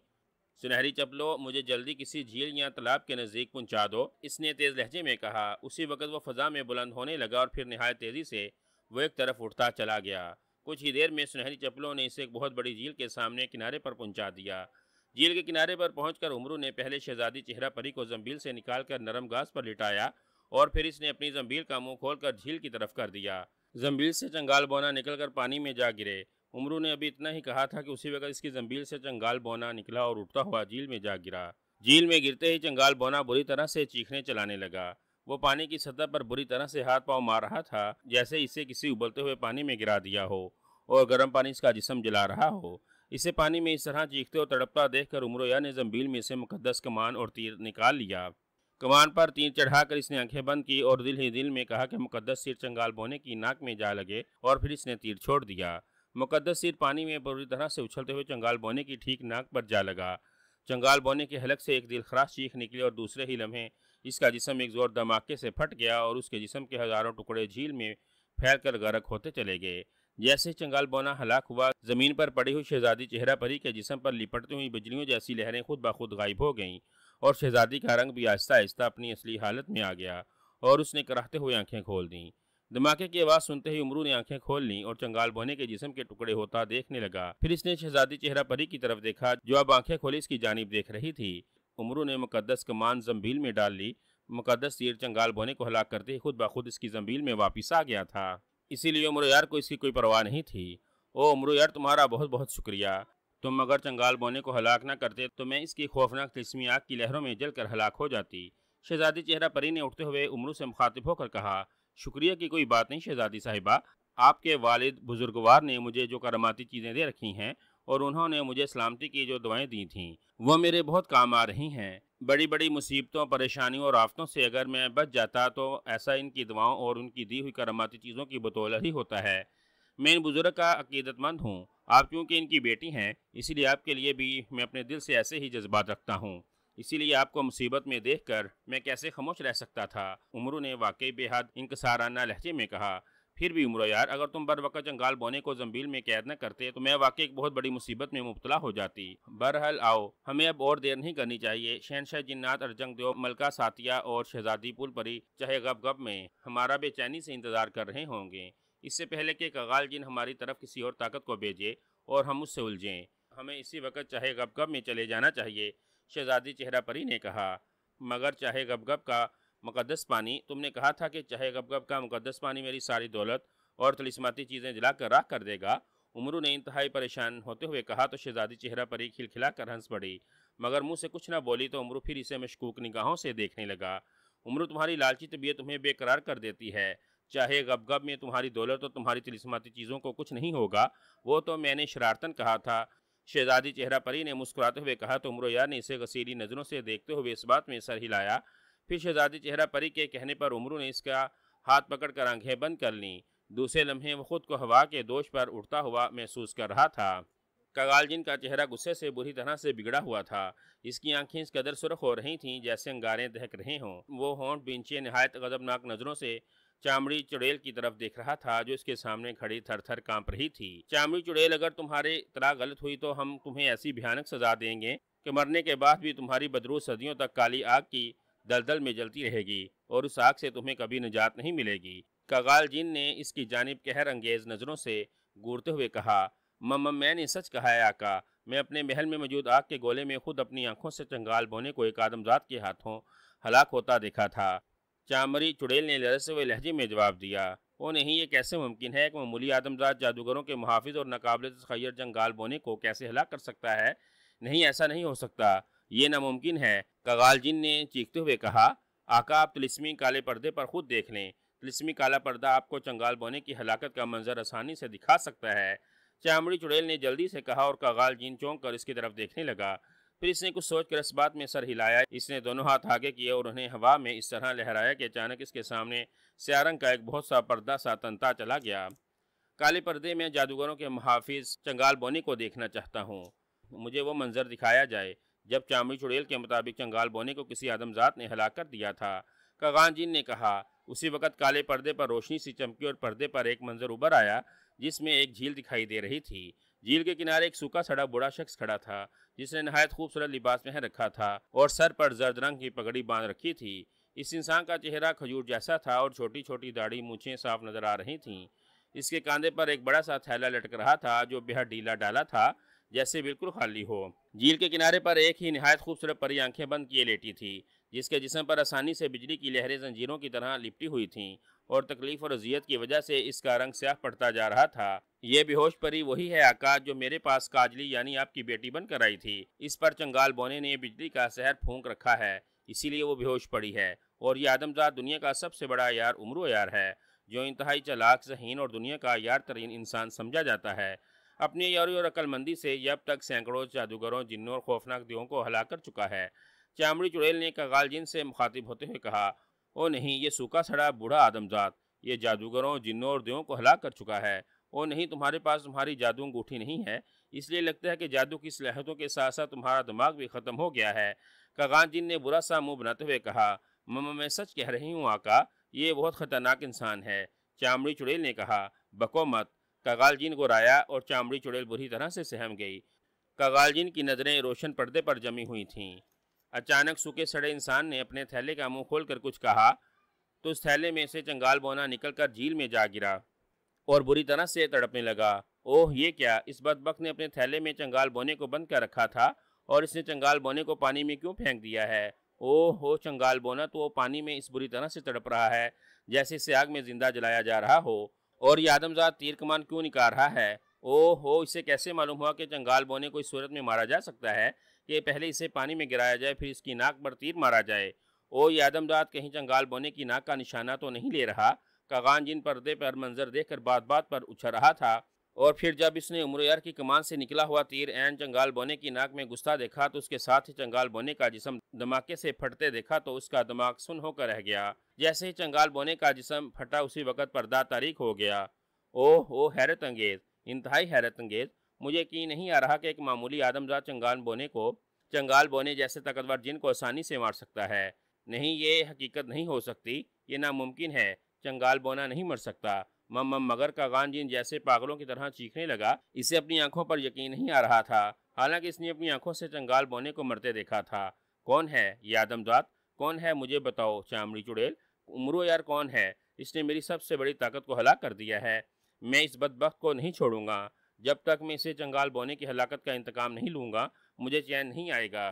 A: سنہری چپلوں، مجھے جلدی کسی جھیل یا تالاب کے نزدیک پہنچا دو، اس نے تیز لہجے میں کہا۔ اسی وقت وہ فضا میں بلند ہونے لگا اور پھر نہایت تیزی سے وہ ایک طرف اٹھتا چلا گیا۔ کچھ ہی دیر میں سنہری چپلوں نے اسے ایک بہت بڑی جھیل کے سامنے کنارے پر پہنچا دیا۔ جھیل کے کنارے پر پہنچ کر عمرو نے پہلے شہزادی چہرہ پری کو زنبیل سے نکال کر نرم گھاس پر لٹایا، اور پھر اس نے اپنی زنبیل کا منہ کھول کر جھیل کی طرف کر دیا۔ زنبیل سے چنگال بونا نکل کر پانی میں جا گرے۔ عمرو نے ابھی اتنا ہی کہا تھا کہ اسی وقت اس کی زنبیل سے چنگال بونا نکلا اور اٹھتا ہوا جھیل میں جا گرا۔ جھیل میں گرتے ہی چنگال بونا بری طرح سے چیخنے چلانے لگا۔ وہ پانی کی سطح پر بری طرح سے ہاتھ پاؤں مار رہا تھا، جیسے اسے کسی ابلتے ہوئے پانی میں گرا دیا ہو اور گرم پانی اس کا جسم جلا رہا ہو۔ اسے پانی میں اس طرح چیختے اور تڑپتا دیکھ کر عمرو یار نے زنبیل میں سے مقدس کمان اور تیر نکال لیا۔ کمان پر تیر چڑھا کر اس نے آنکھیں بند کی اور دل ہی دل میں کہا کہ مقدس تیر چنگال بونے کی ناک میں جا لگے، اور پھر اس نے تیر چھوڑ دیا۔ مقدس تیر پانی میں بری طرح سے اچھلتے ہوئے چنگال بونے کی ٹھیک ناک پر جا لگا۔ چنگال بونے کے حلق سے ایک دل خراش چیخ نکلی اور دوسرے ہی لمحے اس کا جسم ایک زور دھماکے سے پھٹ گیا اور اس کے جسم کے ہزاروں ٹکڑے جھیل میں پھیل کر غرق ہوتے چلے گئے۔ جیسے چنگال بونا ہلاک ہوا، زمین پر پڑی ہوئی شہزادی چہرہ پری کے جسم پر لپٹتی ہوئی بجلیوں جیسی لہریں خود بخود غائب ہو گئیں اور شہزادی کا رنگ بھی آہستہ آہستہ اپنی اصلی حالت میں آ گیا اور اس نے کراہتے ہوئے آنکھیں کھول دیں۔ دھماکے کی آواز سنتے ہی امرو نے آنکھیں کھول لیں اور چنگال بونے کے جسم کے ٹکڑے ہوتا دیکھنے لگا۔ پھر اس نے شہزادی چہرہ پری کی طرف دیکھا جو اب آنکھیں کھولے اس کی جانب دیکھ رہی تھی۔ امرو نے مقدس کمان زنبیل میں ڈال لی۔ مقدس تیر چنگال بونے کو ہلاک کرتے ہی خود بخود اس کی زنبیل میں واپس آ گیا تھا، اسی لیے امرو یار کو اس کی کوئی پرواہ نہیں تھی۔ او امرو یار، تمہارا بہت بہت شکریہ۔ تم اگر چنگال بونے کو ہلاک نہ کرتے تو میں اس کی خوفناک تلسمی آگ کی لہروں میں جل کر ہلاک ہو جاتی۔ شہزادی چہرہ پری نے اٹھتے ہوئے امرو سے مخاطب ہو کر کہا، شکریہ کی کوئی بات نہیں شہزادی صاحبہ، آپ کے والد بزرگوار نے مجھے جو کراماتی چیزیں دے رکھی ہیں اور انہوں نے مجھے سلامتی کی جو دعائیں دی تھیں وہ میرے بہت کام آ رہی ہیں۔ بڑی بڑی مصیبتوں، پریشانیوں اور آفتوں سے اگر میں بچ جاتا تو ایسا ان کی دعاؤں اور ان کی دی ہوئی کراماتی چیزوں کی بدولت ہی ہوتا ہے۔ میں ان بزرگ کا عقیدت مند ہوں۔ آپ کیونکہ ان کی بیٹی ہیں اسی لیے آپ کے لیے بھی میں اپنے دل سے ایسے ہی جذبات رکھتا ہوں، اسی لیے آپ کو مصیبت میں دیکھ کر میں کیسے خاموش رہ سکتا تھا۔ امرو نے واقعی بے حد انکسارانہ لہجے میں کہا، پھر بھی امرو یار، اگر تم بر وقت چنگال بونے کو زنبیل میں قید نہ کرتے تو میں واقعی ایک بہت بڑی مصیبت میں مبتلا ہو جاتی۔ بہرحال آؤ، ہمیں اب اور دیر نہیں کرنی چاہیے۔ شہنشاہ جنات ارجنگ دیو، ملکہ ساتیہ اور شہزادی پھول پری چاہے گب گب میں ہمارا بے چینی سے انتظار کر رہے ہوں گے، اس سے پہلے کہ کغال جن ہماری طرف کسی اور طاقت کو بھیجے اور ہم اس سے الجھیں۔ ہمیں اسی وقت چاہے گب گب میں چلے جانا چاہیے۔ شہزادی چہرہ پری نے کہا، مگر چاہے گب گب کا مقدس پانی، تم نے کہا تھا کہ چاہے گب گب کا مقدس پانی میری ساری دولت اور طلسماتی چیزیں جلا کر راکھ کر دے گا۔ امرو نے انتہائی پریشان ہوتے ہوئے کہا تو شہزادی چہرہ پری کھلکھلا کر ہنس پڑی، مگر منہ سے کچھ نہ بولی تو امرو پھر اسے مشکوک نگاہوں سے دیکھنے لگا۔ امرو، تمہاری لالچی طبیعت تمہیں بے قرار کر دیتی ہے۔ چاہے گب گب میں تمہاری دولت اور تمہاری طلسماتی چیزوں کو کچھ نہیں ہوگا، وہ تو میں نے شرارتاً کہا تھا۔ شہزادی چہرہ پری نے مسکراتے ہوئے کہا تو امرو یار نے اسے غصیلی نظروں سے دیکھتے ہوئے اس بات میں سر ہلایا۔ پھر شہزادی چہرہ پری کے کہنے پر امرو نے اس کا ہاتھ پکڑ کر آنکھیں بند کر لیں۔ دوسرے لمحے وہ خود کو ہوا کے دوش پر اٹھتا ہوا محسوس کر رہا تھا۔ کغال جن کا چہرہ غصے سے بری طرح سے بگڑا ہوا تھا۔ اس کی آنکھیں اس قدر سرخ ہو رہی تھیں جیسے انگاریں دہک رہے ہوں۔ وہ ہونٹ بینچے نہایت غضبناک نظروں سے چامڑی چڑیل کی طرف دیکھ رہا تھا جو اس کے سامنے کھڑی تھر تھر کانپ رہی تھی۔ چامڑی چڑیل، اگر تمہارے اطلاع غلط ہوئی تو ہم تمہیں ایسی بھیانک سزا دیں گے کہ مرنے کے بعد بھی تمہاری بدرو صدیوں تک کالی آگ کی دلدل میں جلتی رہے گی اور اس آگ سے تمہیں کبھی نجات نہیں ملے گی۔ کغال جن نے اس کی جانب قہر انگیز نظروں سے گورتے ہوئے کہا، میں نے سچ کہا ہے آقا، میں اپنے محل میں موجود آگ کے گولے میں خود اپنی آنکھوں سے چنگال بونے کو ایک آدمزاد کے ہاتھوں ہلاک ہوتا دیکھا تھا۔ چامڑی چڑیل نے لرزتے ہوئے لہجے میں جواب دیا، او نہیں، یہ کیسے ممکن ہے کہ معمولی آدمزاد جادوگروں کے محافظ اور ناقابل تخیر چنگال بونے کو کیسے ہلاک کر سکتا ہے؟ نہیں، ایسا نہیں ہو سکتا، یہ ناممکن ہے۔ کغال جن نے چیختے ہوئے کہا، آقا آپ طلسمی کالے پردے پر خود دیکھ لیں، طلسمی کالا پردہ آپ کو چنگال بونے کی ہلاکت کا منظر آسانی سے دکھا سکتا ہے۔ چامڑی چڑیل نے جلدی سے کہا اور کغال جن چونک کر اس کی طرف دیکھنے لگا۔ پھر اس نے کچھ سوچ کر اس بات میں سر ہلایا۔ اس نے دونوں ہاتھ آگے کیے اور انہیں ہوا میں اس طرح لہرایا کہ اچانک اس کے سامنے سیاہ رنگ کا ایک بہت سا پردہ سا تنتا چلا گیا۔ کالے پردے میں جادوگروں کے محافظ چنگال بونے کو دیکھنا چاہتا ہوں، مجھے وہ منظر دکھایا جائے جب چامڑی چڑیل کے مطابق چنگال بونے کو کسی آدمزاد نے ہلاک کر دیا تھا۔ کغال جن نے کہا۔ اسی وقت کالے پردے پر روشنی سی چمکی اور پردے پر ایک منظر ابھر آیا جس میں ایک جھیل دکھائی دے رہی تھی۔ جھیل کے کنارے ایک سوکھا سڑا بوڑھا شخص کھڑا تھا جس نے نہایت خوبصورت لباس پہن رکھا تھا اور سر پر زرد رنگ کی پگڑی باندھ رکھی تھی۔ اس انسان کا چہرہ کھجور جیسا تھا اور چھوٹی چھوٹی داڑھی مونچھیں صاف نظر آ رہی تھیں۔ اس کے کاندھے پر ایک بڑا سا تھیلا لٹک رہا تھا جو بے حد ڈھیلا ڈالا تھا، جیسے بالکل خالی ہو۔ جھیل کے کنارے پر ایک ہی نہایت خوبصورت پری آنکھیں بند کیے لیٹی تھی جس کے جسم پر آسانی سے بجلی کی لہریں زنجیروں کی طرح لپٹی ہوئی تھیں اور تکلیف اور اذیت کی وجہ سے اس کا رنگ سیاہ پڑتا جا رہا تھا۔ یہ بے ہوش پری وہی ہے آقا جو میرے پاس کاجلی یعنی آپ کی بیٹی بن کر آئی تھی۔ اس پر چنگال بونے نے بجلی کا سحر پھونک رکھا ہے، اسی لیے وہ بے ہوش پڑی ہے، اور یہ آدمزاد دنیا کا سب سے بڑا یار امرو یار ہے جو انتہائی چالاک، ذہین اور دنیا کا یار ترین انسان سمجھا جاتا ہے۔ اپنی یاری اور عقل مندی سے یہ اب تک سینکڑوں جادوگروں، جنوں اور خوفناک دیووں کو ہلاک کر چکا ہے۔ چامڑی چڑیل نے کغال جن سے مخاطب ہوتے ہوئے کہا، او نہیں، یہ سوکھا سڑا بوڑھا آدمزاد یہ جادوگروں، جنوں اور دیووں کو ہلاک کر چکا ہے۔ او نہیں، تمہارے پاس تمہاری جادو انگوٹھی نہیں ہے، اس لیے لگتا ہے کہ جادو کی صلاحیتوں کے ساتھ ساتھ تمہارا دماغ بھی ختم ہو گیا ہے۔ کغال جن نے برا سا منہ بناتے ہوئے کہا، میں سچ کہہ رہی ہوں آقا، یہ بہت خطرناک انسان ہے۔ چامڑی چڑیل نے کہا۔ بکو مت۔ کغال جین گرایا اور چامڑی چڑیل بری طرح سے سہم گئی۔ کغال جین کی نظریں روشن پردے پر جمی ہوئی تھیں۔ اچانک سوکھے سڑے انسان نے اپنے تھیلے کا منہ کھول کر کچھ کہا تو اس تھیلے میں سے چنگال بونا نکل کر جھیل میں جا گرا اور بری طرح سے تڑپنے لگا۔ اوہ یہ کیا! اس بدبخت نے اپنے تھیلے میں چنگال بونے کو بند کر رکھا تھا اور اس نے چنگال بونے کو پانی میں کیوں پھینک دیا ہے؟ اوہ ہو چنگال بونا تو وہ پانی میں اس بری طرح سے تڑپ رہا ہے جیسے اسے آگ میں زندہ جلایا جا رہا ہو۔ اور یہ آدمزاد تیر کمان کیوں نکال رہا ہے؟ اوہ ہو اسے کیسے معلوم ہوا کہ چنگال بونے کو اس صورت میں مارا جا سکتا ہے کہ پہلے اسے پانی میں گرایا جائے پھر اس کی ناک پر تیر مارا جائے۔ اوہ یہ آدمزاد کہیں چنگال بونے کی ناک کا نشانہ تو نہیں لے رہا؟ کغان جن پردے پر منظر دیکھ کر بات بات پر اچھل رہا تھا، اور پھر جب اس نے عمر یار کی کمان سے نکلا ہوا تیر عین چنگال بونے کی ناک میں گھستا دیکھا تو اس کے ساتھ ہی چنگال بونے کا جسم دھماکے سے پھٹتے دیکھا تو اس کا دماغ سن ہو کر رہ گیا۔ جیسے ہی چنگال بونے کا جسم پھٹا اسی وقت پردہ تاریک ہو گیا۔ اوہ حیرت انگیز، انتہائی حیرت انگیز! مجھے یقین نہیں آ رہا کہ ایک معمولی آدمزاد چنگال بونے جیسے طاقتور جن کو آسانی سے مار سکتا ہے۔ نہیں، یہ حقیقت نہیں ہو سکتی، یہ ناممکن ہے۔ چنگال بونا نہیں مر سکتا۔ مگر کغان جن جیسے پاگلوں کی طرح چیخنے لگا۔ اسے اپنی آنکھوں پر یقین نہیں آ رہا تھا، حالانکہ اس نے اپنی آنکھوں سے چنگال بونے کو مرتے دیکھا تھا۔ کون ہے یہ آدمزاد؟ کون ہے؟ مجھے بتاؤ چامڑی چڑیل۔ عمرو یار کون ہے؟ اس نے میری سب سے بڑی طاقت کو ہلاک کر دیا ہے۔ میں اس بدبخت کو نہیں چھوڑوں گا۔ جب تک میں اسے چنگال بونے کی ہلاکت کا انتقام نہیں لوں گا مجھے چین نہیں آئے گا۔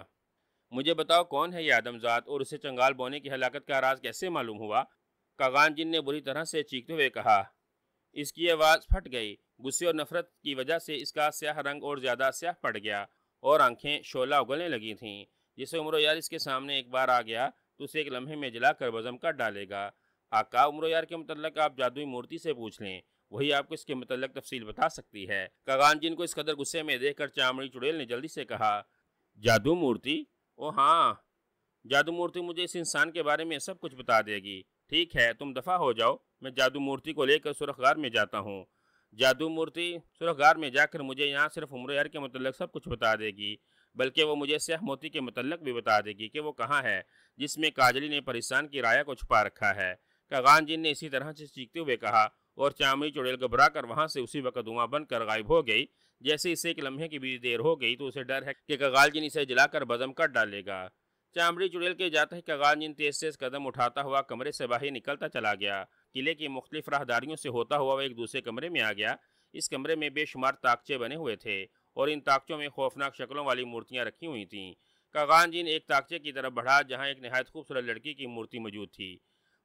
A: مجھے بتاؤ کون ہے یہ آدمزاد اور اسے چنگال بونے کی ہلاکت کا راز کیسے معلوم ہوا؟ کغان جن نے بری طرح سے چیختے ہوئے کہا۔ اس کی آواز پھٹ گئی۔ غصے اور نفرت کی وجہ سے اس کا سیاہ رنگ اور زیادہ سیاہ پڑ گیا اور آنکھیں شعلہ اگلنے لگی تھیں۔ جسے عمرو یار اس کے سامنے ایک بار آ گیا تو اسے ایک لمحے میں جلا کر بزم کر ڈالے گا۔ آقا، عمرو یار کے متعلق آپ جادوئی مورتی سے پوچھ لیں، وہی آپ کو اس کے متعلق تفصیل بتا سکتی ہے۔ کغان جن کو اس قدر غصے میں دیکھ کر چامڑی چڑیل نے جلدی سے کہا۔ جادو مورتی؟ او ہاں، جادو مورتی مجھے اس انسان کے بارے میں سب کچھ بتا دے گی۔ ٹھیک ہے، تم دفع ہو جاؤ، میں جادو مورتی کو لے کر سرخغار میں جاتا ہوں۔ جادو مورتی سرخغار میں جا کر مجھے یہاں صرف عمر یار کے متعلق سب کچھ بتا دے گی، بلکہ وہ مجھے سیاہ موتی کے متعلق بھی بتا دے گی کہ وہ کہاں ہے جس میں کاجلی نے پریشان کی رایا کو چھپا رکھا ہے۔ کغان جن نے اسی طرح سے چیختے ہوئے کہا اور چامڑی چڑیل گھبرا کر وہاں سے اسی وقت دھواں بن کر غائب ہو گئی۔ جیسے اسے ایک لمحے کی بھی دیر ہو گئی تو اسے ڈر ہے کہ کغال جن اسے جلا کر بزم کر ڈالے گا۔ چامڑی چڑیل کے جاتے ہی کغان جن تیز قدم اٹھاتا ہوا کمرے سے باہر نکلتا چلا گیا۔ قلعے کی مختلف راہداریوں سے ہوتا ہوا وہ ایک دوسرے کمرے میں آ گیا۔ اس کمرے میں بے شمار تاکچے بنے ہوئے تھے اور ان تاکچوں میں خوفناک شکلوں والی مورتیاں رکھی ہوئی تھیں۔ کغان جن ایک تاکچے کی طرف بڑھا جہاں ایک نہایت خوبصورت لڑکی کی مورتی موجود تھی۔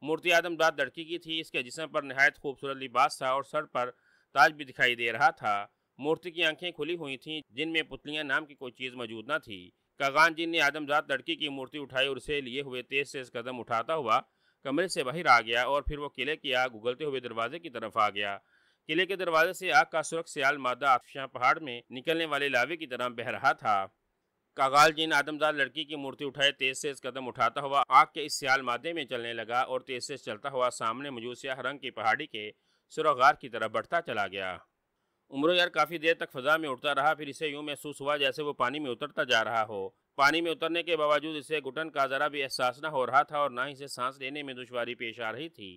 A: مورتی آدمزاد لڑکی کی تھی۔ اس کے جسم پر نہایت خوبصورت لباس تھا اور سر پر تاج بھی دکھائی دے رہا تھا۔ مورتی کی آنکھیں کھلی ہوئی تھیں جن میں پتلیاں نام کی کوئی چیز موجود نہ تھی۔ کغان جن نے آدمزاد لڑکی کی مورتی اٹھائی اور اسے لیے ہوئے تیز قدم اٹھاتا ہوا کمرے سے باہر آ گیا اور پھر وہ قلعے کی آگ اگلتے ہوئے دروازے کی طرف آ گیا۔ قلعے کے دروازے سے آگ کا سرخ سیال مادہ آتشاں پہاڑ میں نکلنے والے لاوے کی طرح بہہ رہا تھا۔ کغال جن آدمزاد لڑکی کی مورتی اٹھائے تیز قدم اٹھاتا ہوا آگ کے اس سیال مادے میں چلنے لگا اور تیز چلتا ہوا سامنے موجود سیاہ رنگ کی پہاڑی کے سرخ غار کی طرف بڑھتا چلا گیا۔ عمرو یار کافی دیر تک فضا میں اڑتا رہا، پھر اسے یوں محسوس ہوا جیسے وہ پانی میں اترتا جا رہا ہو۔ پانی میں اترنے کے باوجود اسے گھٹن کا ذرا بھی احساس نہ ہو رہا تھا اور نہ ہی اسے سانس لینے میں دشواری پیش آ رہی تھی۔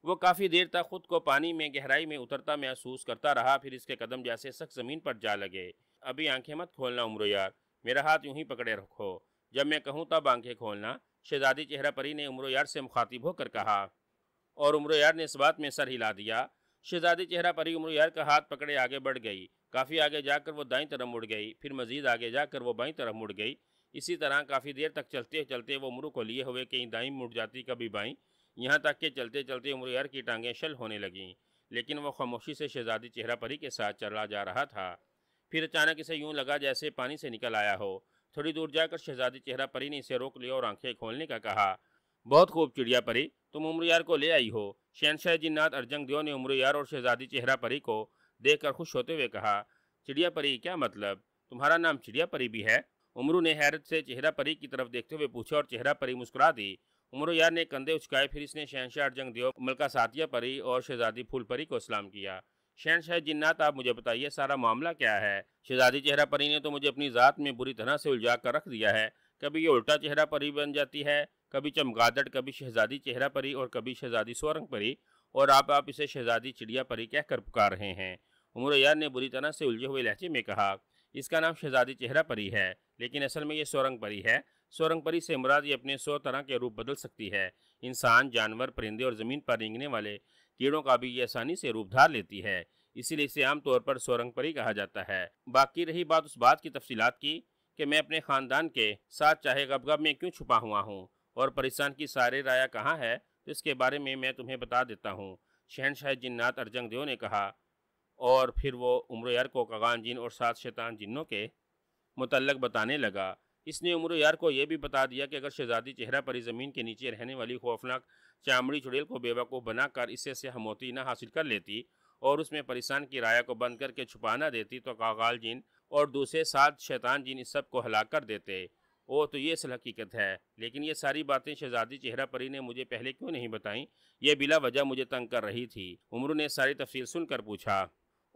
A: وہ کافی دیر تک خود کو پانی میں گہرائی میں اترتا محسوس کرتا رہا، پھر اس کے قدم جیسے سخت زمین پر جا لگے۔ ابھی آنکھیں مت کھولنا عمرو یار، میرا ہاتھ یوں ہی پکڑے رکھو، جب میں کہوں تب آنکھیں کھولنا، شہزادی چہرہ پری نے عمرو یار سے مخاطب ہو کر کہا، اور عمرو یار نے اس بات میں سر ہلا دیا۔ شہزادی چہرہ پری عمرو یار کا ہاتھ پکڑے آگے بڑھ گئی۔ کافی آگے جا کر وہ دائیں طرف مڑ گئی، پھر مزید آگے جا کر وہ بائیں طرف مڑ گئی۔ اسی طرح کافی دیر تک چلتے چلتے وہ عمرو کو لیے ہوئے کہیں دائیں مڑ جاتی کبھی بائیں، یہاں تک کہ چلتے چلتے عمرو یار کی ٹانگیں شل ہونے لگیں، لیکن وہ خاموشی سے شہزادی چہرہ پری کے ساتھ چلا جا رہا تھا۔ پھر اچانک اسے یوں لگا جیسے پانی سے نکل آیا ہو۔ تھوڑی دور جا کر شہزادی چہرہ پری نے اسے روک لیا اور آنکھیں کھولنے کا کہا۔ بہت خوب چڑیا پری، تم عمرو یار کو لے آئی ہو۔ شہنشاہ جنات ارجنگ دیو نے عمرو یار اور شہزادی چہرہ پری کو دیکھ کر خوش ہوتے ہوئے کہا۔ چڑیا پری؟ کیا مطلب؟ تمہارا نام چڑیا پری بھی ہے؟ عمرو نے حیرت سے چہرہ پری کی طرف دیکھتے ہوئے پوچھا اور چہرہ پری مسکرا دی۔ عمرو یار نے کندھے اچکائے، پھر اس نے شہنشاہ ارجنگ دیو، ملکہ ساتیہ پری اور شہزادی پھول پری کو سلام کیا۔ شہنشاہ جنات، آپ مجھے بتائیے سارا معاملہ کیا ہے؟ شہزادی چہرہ پری نے تو مجھے اپنی ذات میں بری طرح سے الجھا کر رکھ دیا ہے، کبھی یہ الٹا چہرہ پری بن جاتی ہے، کبھی چمگادڑ، کبھی شہزادی چہرہ پری اور کبھی شہزادی سورنگ پری، اور آپ اسے شہزادی چڑیا پری کہہ کر پکار رہے ہیں۔ عمر یار نے بری طرح سے الجھے ہوئے لہجے میں کہا، اس کا نام شہزادی چہرہ پری ہے، لیکن اصل میں یہ سورنگ پری ہے۔ سورنگ پری سے مراد یہ اپنے 100 طرح کے روپ بدل سکتی ہے۔ انسان، جانور، پرندے اور زمین پر رینگنے والے کیڑوں کا بھی یہ آسانی سے روپ دھار لیتی ہے، اسی لیے اسے عام طور پر سورنگ پری کہا جاتا ہے۔ باقی رہی بات اس بات کی تفصیلات کی کہ میں اپنے خاندان کے ساتھ چاہے غب میں کیوں چھپا ہوا ہوں اور پریستان کی سارے رایا کہاں ہے، تو اس کے بارے میں تمہیں بتا دیتا ہوں، شہنشاہ جنات ارجنگ دیو نے کہا، اور پھر وہ عمر یار کو کغان جن اور 7 شیطان جنوں کے متعلق بتانے لگا۔ اس نے عمر یار کو یہ بھی بتا دیا کہ اگر شہزادی چہرہ پری زمین کے نیچے رہنے والی خوفناک چامڑی چڑیل کو بیوقوف بنا کر اس سے سیاہ موتی نہ حاصل کر لیتی اور اس میں پریستان کی رایا کو بند کر کے چھپا نہ دیتی تو کاغال جن اور دوسرے 7 شیطان جن اس سب کو ہلاک کر دیتے۔ تو یہ اصل حقیقت ہے، لیکن یہ ساری باتیں شہزادی چہرہ پری نے مجھے پہلے کیوں نہیں بتائیں؟ یہ بلا وجہ مجھے تنگ کر رہی تھی۔ عمر نے ساری تفصیل سن کر پوچھا۔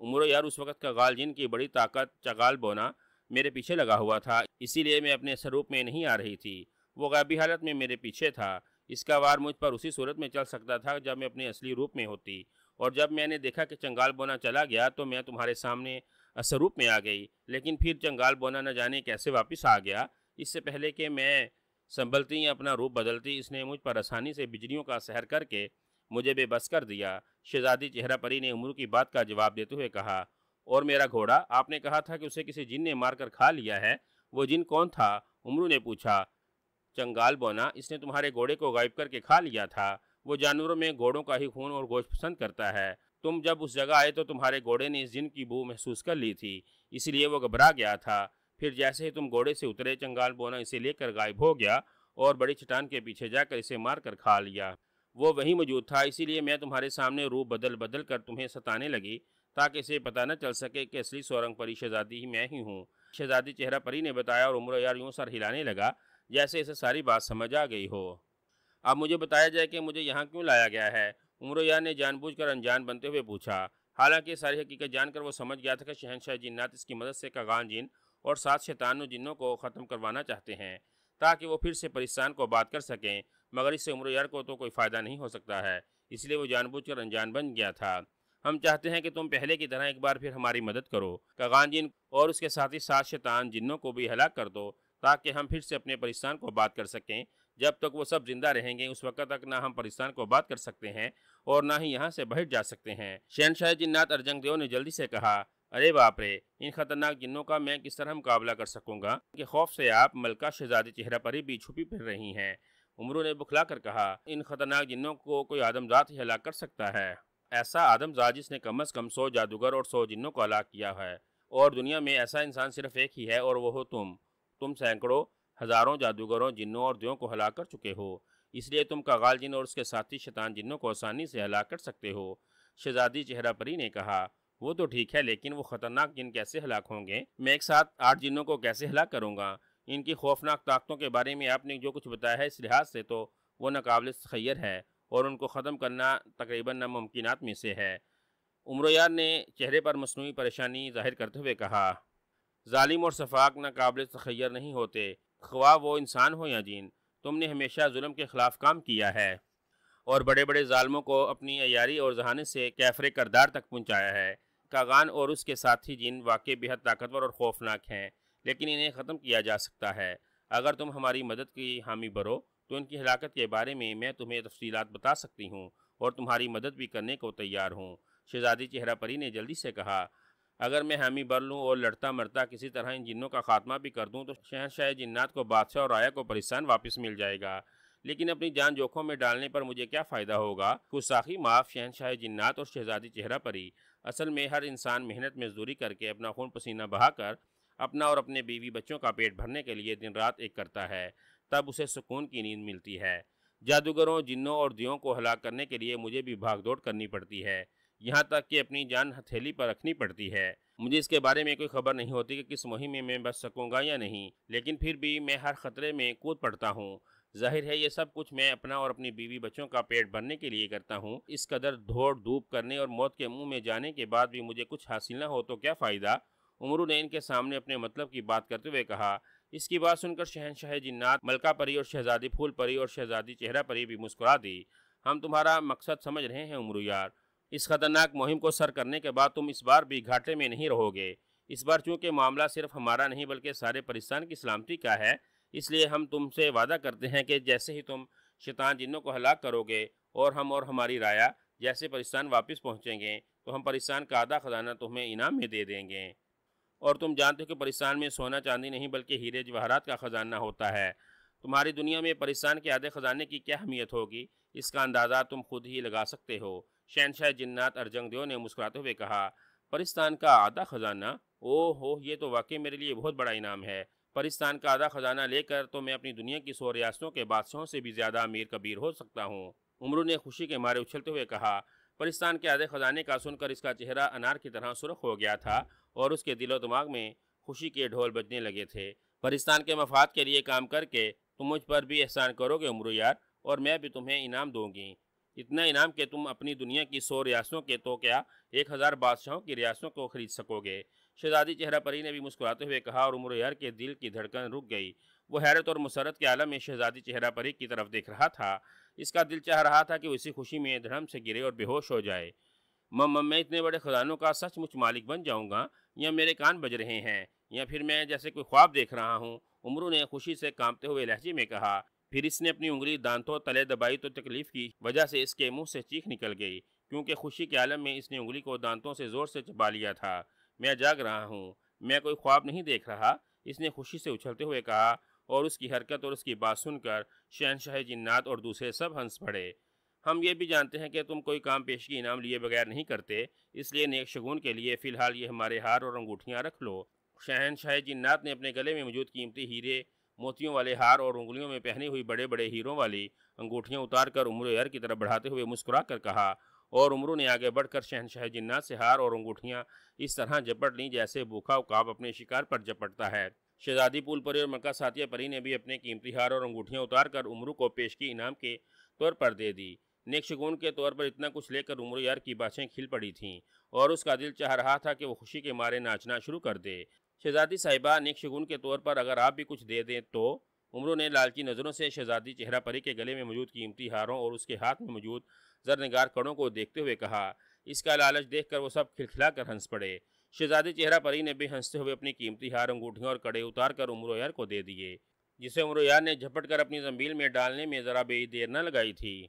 A: عمر یار، اس وقت کغال جن کی بڑی طاقت چغال بونا میرے پیچھے لگا ہوا تھا، اسی لیے میں اپنے سروپ میں نہیں آ رہی تھی۔ وہ غیبی حالت میں میرے پیچھے تھا۔ اس کا وار مجھ پر اسی صورت میں چل سکتا تھا جب میں اپنے اصلی روپ میں ہوتی، اور جب میں نے دیکھا کہ چنگال بونا چلا گیا تو میں تمہارے سامنے سروپ میں آ گئی، لیکن پھر چنگال بونا نہ جانے کیسے واپس آ گیا۔ اس سے پہلے کہ میں سنبھلتی یا اپنا روپ بدلتی، اس نے مجھ پر آسانی سے بجلیوں کا سحر کر کے مجھے بے بس کر دیا۔ شہزادی چہرہ پری نے عمر کی بات کا جواب دیتے ہوئے کہا، اور میرا گھوڑا؟ آپ نے کہا تھا کہ اسے کسی جن نے مار کر کھا لیا ہے، وہ جن کون تھا؟ عمر نے پوچھا۔ چنگال بونا، اس نے تمہارے گھوڑے کو غائب کر کے کھا لیا تھا۔ وہ جانوروں میں گھوڑوں کا ہی خون اور گوشت پسند کرتا ہے۔ تم جب اس جگہ آئے تو تمہارے گھوڑے نے اس جن کی بو محسوس کر لی تھی، اس لیے وہ گھبرا گیا تھا۔ پھر جیسے ہی تم گھوڑے سے اترے، چنگال بونا اسے لے کر غائب ہو گیا اور بڑی چٹان کے پیچھے جا کر اسے مار کر کھا لیا۔ وہ وہیں موجود تھا، اسی لیے میں تمہارے سامنے روپ بدل بدل کر تمہیں ستانے لگی تاکہ اسے پتہ نہ چل سکے کہ اصلی سورنگ پری شہزادی ہی میں ہی ہوں۔ شہزادی چہرہ پری نے بتایا، اور عمر یار یوں سر ہلانے لگا جیسے اسے ساری بات سمجھ آ گئی ہو۔ اب مجھے بتایا جائے کہ مجھے یہاں کیوں لایا گیا ہے؟ عمر یار نے جان بوجھ کر انجان بنتے ہوئے پوچھا۔ حالانکہ ساری حقیقت جان کر وہ سمجھ گیا تھا کہ شہنشاہ جنات اس کی مدد سے کغان جن اور 7 شیطانوں جنوں کو ختم کروانا چاہتے ہیں تاکہ وہ پھر سے پریستان کو بات کر سکیں، مگر اس سے عمر یار کو تو کوئی فائدہ نہیں ہو سکتا ہے، اس لیے وہ جان بوجھ کر انجان بن گیا تھا۔ ہم چاہتے ہیں کہ تم پہلے کی طرح ایک بار پھر ہماری مدد کرو، کغان جن اور اس کے ساتھی 7 شیطان جنوں کو بھی ہلاک کر دو تاکہ ہم پھر سے اپنے پریستان کو بات کر سکیں۔ جب تک وہ سب زندہ رہیں گے اس وقت تک نہ ہم پریستان کو بات کر سکتے ہیں اور نہ ہی یہاں سے باہر جا سکتے ہیں۔ شہنشاہ جنات ارجنگ دیو نے جلدی سے کہا، ارے باپ رے، ان خطرناک جنوں کا میں کس طرح مقابلہ کر سکوں گا کہ خوف سے آپ ملکہ شہزادی چہرہ پری بھی چھپی پھر رہی ہیں۔ عمر نے بکھلا کر کہا، ان خطرناک جنوں کو کوئی آدم ذات ہی ہلاک کر سکتا ہے، ایسا آدم ذات جس نے کم از کم 100 جادوگر اور 100 جنوں کو ہلاک کیا ہے، اور دنیا میں ایسا انسان صرف ایک ہی ہے اور وہ ہو تم سینکڑوں ہزاروں جادوگروں، جنوں اور دیوں کو ہلاک کر چکے ہو، اس لیے تم کغال جن اور اس کے ساتھی شیطان جنوں کو آسانی سے ہلاک کر سکتے ہو۔ شہزادی چہرہ پری نے کہا، وہ تو ٹھیک ہے، لیکن وہ خطرناک جن کیسے ہلاک ہوں گے؟ میں ایک ساتھ 8 جنوں کو کیسے ہلاک کروں گا؟ ان کی خوفناک طاقتوں کے بارے میں آپ نے جو کچھ بتایا ہے، اس لحاظ سے تو وہ ناقابل تخیر ہے اور ان کو ختم کرنا تقریباً ناممکنات میں سے ہے۔ عمر یار نے چہرے پر مصنوعی پریشانی ظاہر کرتے ہوئے کہا، ظالم اور سفاک ناقابل تخیر نہیں ہوتے، خواہ وہ انسان ہو یا جن۔ تم نے ہمیشہ ظلم کے خلاف کام کیا ہے اور بڑے بڑے ظالموں کو اپنی عیاری اور ذہانت سے کیفر کردار تک پہنچایا ہے۔ کاغان اور اس کے ساتھی جن واقعی بہت طاقتور اور خوفناک ہیں، لیکن انہیں ختم کیا جا سکتا ہے۔ اگر تم ہماری مدد کی حامی بھرو تو ان کی ہلاکت کے بارے میں تمہیں تفصیلات بتا سکتی ہوں اور تمہاری مدد بھی کرنے کو تیار ہوں۔ شہزادی چہرہ پری نے جلدی سے کہا، اگر میں حامی بھر لوں اور لڑتا مرتا کسی طرح ان جنوں کا خاتمہ بھی کر دوں تو شہنشاہ جنات کو بادشاہ اور رایا کو پریستان واپس مل جائے گا، لیکن اپنی جان جوکھوں میں ڈالنے پر مجھے کیا فائدہ ہوگا؟ گستاخی معاف شہنشاہ جنات اور شہزادی چہرہ پری، اصل میں ہر انسان محنت مزدوری کر کے اپنا خون پسینہ بہا کر اپنا اور اپنے بیوی بچوں کا پیٹ بھرنے کے لیے دن رات ایک کرتا ہے، تب اسے سکون کی نیند ملتی ہے۔ جادوگروں، جنوں اور دیوں کو ہلاک کرنے کے لیے مجھے بھی بھاگ دوڑ کرنی پڑتی ہے، یہاں تک کہ اپنی جان ہتھیلی پر رکھنی پڑتی ہے۔ مجھے اس کے بارے میں کوئی خبر نہیں ہوتی کہ کس مہم میں بچ سکوں گا یا نہیں، لیکن پھر بھی میں ہر خطرے میں کود پڑتا ہوں۔ ظاہر ہے یہ سب کچھ میں اپنا اور اپنی بیوی بچوں کا پیٹ بھرنے کے لیے کرتا ہوں۔ اس قدر دوڑ دھوپ کرنے اور موت کے منہ میں جانے کے بعد بھی مجھے کچھ حاصل نہ ہو تو کیا فائدہ؟ عمر نے ان کے سامنے اپنے مطلب کی بات کرتے ہوئے کہا، اس کی بات سن کر شہنشاہ جنات، ملکہ پری اور شہزادی پھول پری اور شہزادی چہرہ پری بھی مسکرا دی۔ ہم تمہارا مقصد سمجھ رہے ہیں امرو یار، اس خطرناک مہم کو سر کرنے کے بعد تم اس بار بھی گھاٹے میں نہیں رہو گے۔ اس بار چونکہ معاملہ صرف ہمارا نہیں بلکہ سارے پرستان کی سلامتی کا ہے، اس لیے ہم تم سے وعدہ کرتے ہیں کہ جیسے ہی تم شیطان جنوں کو ہلاک کرو گے اور ہم اور ہماری رایا جیسے پرستان واپس پہنچیں گے تو ہم پرستان کا آدھا خزانہ تمہیں انعام میں دے دیں گے۔ اور تم جانتے ہو کہ پرستان میں سونا چاندی نہیں بلکہ ہیرے جواہرات کا خزانہ ہوتا ہے۔ تمہاری دنیا میں پرستان کے آدھے خزانے کی کیا اہمیت ہوگی، اس کا اندازہ تم خود ہی لگا سکتے ہو۔ شہنشاہ جنات ارجنگ دیو نے مسکراتے ہوئے کہا، پرستان کا آدھا خزانہ؟ اوہ ہو، یہ تو واقعی میرے لیے بہت بڑا انعام ہے۔ پرستان کا آدھا خزانہ لے کر تو میں اپنی دنیا کی 100 ریاستوں کے بادشاہوں سے بھی زیادہ امیر کبیر ہو سکتا ہوں۔ امرو نے خوشی کے مارے اچھلتے ہوئے کہا۔ پرستان کے آدھے خزانے کا سن کر اس کا چہرہ انار کی طرح سرخ ہو گیا تھا اور اس کے دل و دماغ میں خوشی کے ڈھول بجنے لگے تھے۔ پرستان کے مفاد کے لیے کام کر کے تم مجھ پر بھی احسان کرو گے امرو یار، اور میں بھی تمہیں انعام دوں گی، اتنا انعام کہ تم اپنی دنیا کی 100 ریاستوں کے تو کیا 1000 بادشاہوں کی ریاستوں کو خرید سکو گے۔ شہزادی چہرہ پری نے بھی مسکراتے ہوئے کہا اور امرو یار کے دل کی دھڑکن رک گئی۔ وہ حیرت اور مسرت کے عالم میں شہزادی چہرہ پری کی طرف دیکھ رہا تھا۔ اس کا دل چاہ رہا تھا کہ وہ اسی خوشی میں دھڑم سے گرے اور بے ہوش ہو جائے۔ میں اتنے بڑے خزانوں کا سچ مچ مالک بن جاؤں گا، یا میرے کان بج رہے ہیں، یا پھر میں جیسے کوئی خواب دیکھ رہا ہوں، امرو نے خوشی سے کانپتے ہوئے لہجے میں کہا۔ پھر اس نے اپنی انگلی دانتوں تلے دبائی تو تکلیف کی وجہ سے اس کے منہ سے چیخ نکل گئی، کیونکہ خوشی کے عالم میں اس نے انگلی کو دانتوں سے زور سے چبا لیا تھا۔ میں جاگ رہا ہوں، میں کوئی خواب نہیں دیکھ رہا، اس نے خوشی سے اچھلتے ہوئے کہا، اور اس کی حرکت اور اس کی بات سن کر شہنشاہ جنات اور دوسرے سب ہنس پڑے۔ ہم یہ بھی جانتے ہیں کہ تم کوئی کام پیشگی انعام لیے بغیر نہیں کرتے، اس لیے نیک شگون کے لیے فی الحال یہ ہمارے ہار اور انگوٹھیاں رکھ لو۔ شہنشاہ جنات نے اپنے گلے میں موجود قیمتی ہیرے موتیوں والے ہار اور انگلیوں میں پہنی ہوئی بڑے بڑے ہیروں والی انگوٹھیاں اتار کر امرو یار کی طرف بڑھاتے ہوئے مسکرا کر کہا، اور امرو نے آگے بڑھ کر شہنشاہ جنات سے ہار اور انگوٹھیاں اس طرح جپٹ لیں جیسے بھوکا عقاب اپنے شکار پر جپٹتا ہے۔ شہزادی پھول پری اور ملکہ ساتیہ پری نے بھی اپنے قیمتی ہار اور انگوٹھیاں اتار کر امرو کو پیشگی انعام کے طور پر دے دی۔ نیک شگون کے طور پر اتنا کچھ لے کر امرو یار کی باتیں کھل پڑی تھیں اور اس کا دل چاہ رہا تھا کہ وہ خوشی کے مارے ناچنا شروع کر دے۔ شہزادی صاحبہ، نیک شگون کے طور پر اگر آپ بھی کچھ دے دیں تو؟ امرو نے لالچی نظروں سے شہزادی چہرہ پری کے گلے میں موجود قیمتی ہاروں اور اس کے ہاتھ میں موجود زرنگار کڑوں کو دیکھتے ہوئے کہا۔ اس کا لالچ دیکھ کر وہ سب کھلکھلا کر ہنس پڑے۔ شہزادی چہرہ پری نے بھی ہنستے ہوئے اپنی قیمتی ہار، انگوٹھیاں اور کڑے اتار کر امرو یار کو دے دیے، جسے امرو یار نے جھپٹ کر اپنی زنبیل میں ڈالنے میں ذرا بھی دیر نہ لگائی تھی۔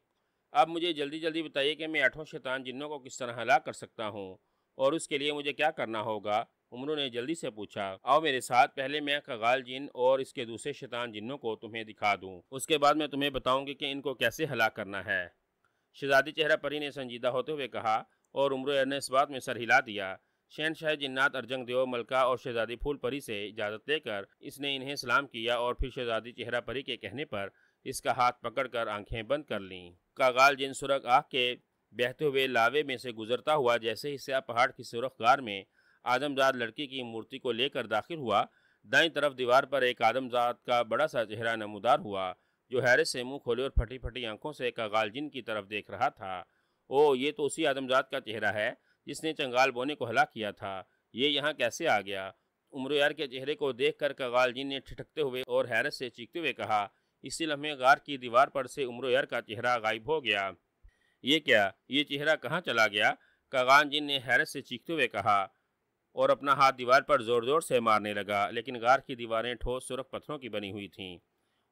A: اب مجھے جلدی جلدی بتائیے کہ میں 8 شیطان جنوں کو کس طرح ہلاک کر سکتا ہوں، اور اس کے لیے مجھے کیا کرنا ہوگا؟ امرو نے جلدی سے پوچھا۔ آؤ میرے ساتھ، پہلے میں کغال جن اور اس کے دوسرے شیطان جنوں کو تمہیں دکھا دوں، اس کے بعد میں تمہیں بتاؤں گی کہ ان کو کیسے ہلاک کرنا ہے۔ شہزادی چہرہ پری نے سنجیدہ ہوتے ہوئے کہا، اور امرو یار نے اس بات میں سر ہلا دیا۔ شہنشاہ جنات ارجنگ دیو، ملکہ اور شہزادی پھول پری سے اجازت لے کر اس نے انہیں سلام کیا اور پھر شہزادی چہرہ پری کے کہنے پر اس کا ہاتھ پکڑ کر آنکھیں بند کر لیں۔ کاغال جن سرخ آنکھ کے بہتے ہوئے لاوے میں سے گزرتا ہوا جیسے ہی سیاہ پہاڑ کی سرخ غار میں آدمزاد لڑکی کی مورتی کو لے کر داخل ہوا، دائیں طرف دیوار پر ایک آدمزاد کا بڑا سا چہرہ نمودار ہوا، جو حیرت سے منہ کھولے اور پھٹی پھٹی آنکھوں سے کاغال جن کی طرف دیکھ رہا تھا۔ او، یہ تو اسی آدمزاد کا چہرہ ہے جس نے چنگال بونے کو ہلاک کیا تھا، یہ یہاں کیسے آ گیا؟ امرو یار کے چہرے کو دیکھ کر کاغال جن نے ٹھٹکتے ہوئے اور حیرت سے چیختے ہوئے کہا۔ اسی لمحے غار کی دیوار پر سے امرو یار کا چہرہ غائب ہو گیا۔ یہ کیا؟ یہ چہرہ کہاں چلا گیا؟ کاغال جن نے حیرت سے چیختے ہوئے کہا اور اپنا ہاتھ دیوار پر زور زور سے مارنے لگا، لیکن غار کی دیواریں ٹھوس سرخ پتھروں کی بنی ہوئی تھیں۔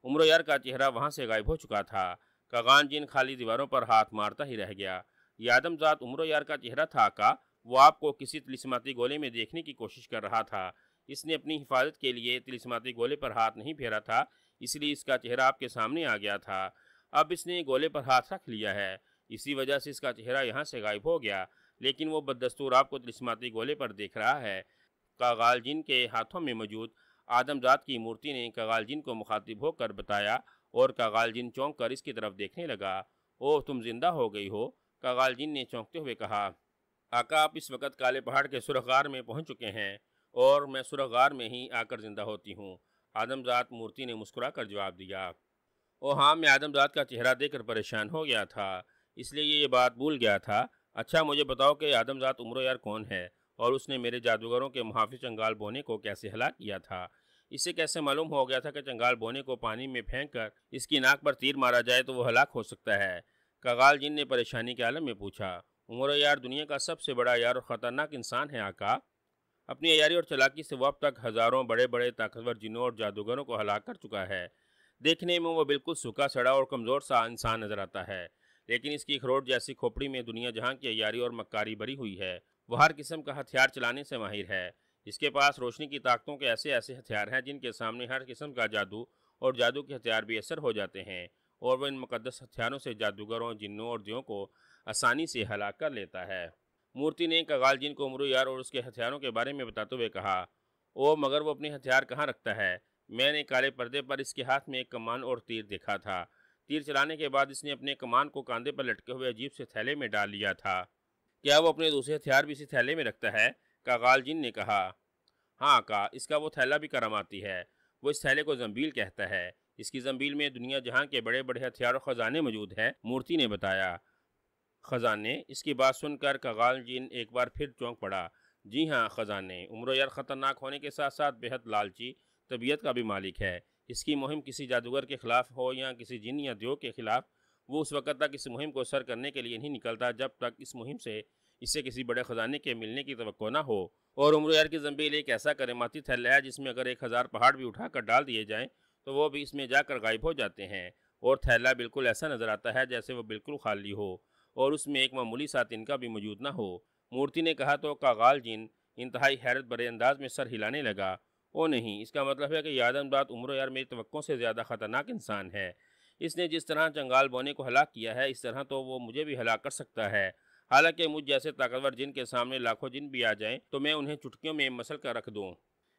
A: امرو یار کا چہرہ وہاں سے غائب ہو چکا تھا۔ کاغان جن خالی دیواروں پر ہاتھ مارتا ہی رہ گیا۔ یہ آدمزاد امرو یار کا چہرہ تھا آقا، وہ آپ کو کسی طلسماتی گولے میں دیکھنے کی کوشش کر رہا تھا۔ اس نے اپنی حفاظت کے لیے طلسماتی گولے پر ہاتھ نہیں پھیرا تھا، اس لیے اس کا چہرہ آپ کے سامنے آ گیا تھا۔ اب اس نے گولے پر ہاتھ رکھ لیا ہے، اسی وجہ سے اس کا چہرہ یہاں سے غائب ہو گیا، لیکن وہ بددستور آپ کو طلسماتی گولے پر دیکھ رہا ہے۔ کاغال جن کے ہاتھوں میں موجود آدمزاد کی مورتی نے کاغال جن کو مخاطب ہو کر بتایا، اور کاغال جن چونک کر اس کی طرف دیکھنے لگا۔ اوہ، تم زندہ ہو گئی ہو؟ کاغال جن نے چونکتے ہوئے کہا۔ آقا، آپ اس وقت کالے پہاڑ کے سرخ غار میں پہنچ چکے ہیں، اور میں سرخ غار میں ہی آ کر زندہ ہوتی ہوں، آدمزاد مورتی نے مسکرا کر جواب دیا۔ او ہاں، میں آدمزاد کا چہرہ دیکھ کر پریشان ہو گیا تھا، اس لیے یہ بات بھول گیا تھا۔ اچھا، مجھے بتاؤ کہ آدمزاد امرو یار کون ہے، اور اس نے میرے جادوگروں کے محافظ چنگال بونے کو کیسے ہلاک کیا تھا؟ اس سے کیسے معلوم ہو گیا تھا کہ چنگال بونے کو پانی میں پھینک کر اس کی ناک پر تیر مارا جائے تو وہ ہلاک ہو سکتا ہے؟ کغال جن نے پریشانی کے عالم میں پوچھا۔ عمر یار دنیا کا سب سے بڑا یار اور خطرناک انسان ہے آقا۔ اپنی عیاری اور چلاکی سے وہ اب تک ہزاروں بڑے بڑے طاقتور جنوں اور جادوگروں کو ہلاک کر چکا ہے۔ دیکھنے میں وہ بالکل سوکھا سڑا اور کمزور سا انسان نظر آتا ہے، لیکن اس کی اخروٹ جیسی کھوپڑی میں دنیا جہاں کی عیاری اور مکاری بری ہوئی ہے۔ وہ ہر قسم کا ہتھیار چلانے سے ماہر ہے۔ اس کے پاس روشنی کی طاقتوں کے ایسے ایسے ہتھیار ہیں جن کے سامنے ہر قسم کا جادو اور جادو کے ہتھیار بھی اثر ہو جاتے ہیں، اور وہ ان مقدس ہتھیاروں سے جادوگروں، جنوں اور دیوں کو آسانی سے ہلاک کر لیتا ہے۔ مورتی نے کغال جن کو عمرو یار اور اس کے ہتھیاروں کے بارے میں بتاتے ہوئے کہا، او مگر وہ اپنے ہتھیار کہاں رکھتا ہے؟ میں نے کالے پردے پر اس کے ہاتھ میں ایک کمان اور تیر دیکھا تھا۔ تیر چلانے کے بعد اس نے اپنے کمان کو کاندھے پر لٹکے ہوئے عجیب سے تھیلے میں ڈال لیا تھا۔ کیا وہ اپنے دوسرے ہتھیار بھی اسی تھیلے میں رکھتا ہے؟ کغال جن نے کہا، ہاں آقا، اس کا وہ تھیلا بھی کراماتی ہے۔ وہ اس تھیلے کو زنبیل کہتا ہے۔ اس کی زنبیل میں دنیا جہاں کے بڑے بڑے ہتھیار و خزانے موجود ہیں، مورتی نے بتایا۔ خزانے؟ اس کی بات سن کر کغال جن ایک بار پھر چونک پڑا۔ جی ہاں، خزانے۔ عمر یار خطرناک ہونے کے ساتھ ساتھ بے حد لالچی طبیعت کا بھی مالک ہے۔ اس کی مہم کسی جادوگر کے خلاف ہو یا کسی جن یا دیو کے خلاف، وہ اس وقت تک اس مہم کو سر کرنے کے لیے نہیں نکلتا جب تک اس مہم سے اسے کسی بڑے خزانے کے ملنے کی توقع نہ ہو۔ اور عمر یار کی زنبیل ایک ایسا کراماتی تھیلا ہے جس میں اگر 1000 پہاڑ بھی اٹھا کر ڈال دیے جائیں تو وہ بھی اس میں جا کر غائب ہو جاتے ہیں، اور تھیلا بالکل ایسا نظر آتا ہے جیسے وہ بالکل خالی ہو اور اس میں ایک معمولی سا تنکا بھی موجود نہ ہو۔ مورتی نے کہا تو کغال جن انتہائی حیرت بھرے انداز میں سر ہلانے لگا۔ او نہیں، اس کا مطلب ہے کہ یہ آدمزاد عمر یار میری توقع سے زیادہ خطرناک انسان ہے۔ اس نے جس طرح چنگال بونے کو ہلاک کیا ہے، اس طرح تو وہ مجھے بھی ہلاک کر سکتا ہے۔ حالانکہ مجھ جیسے طاقتور جن کے سامنے لاکھوں جن بھی آ جائیں تو میں انہیں چٹکیوں میں مسل کر رکھ دوں،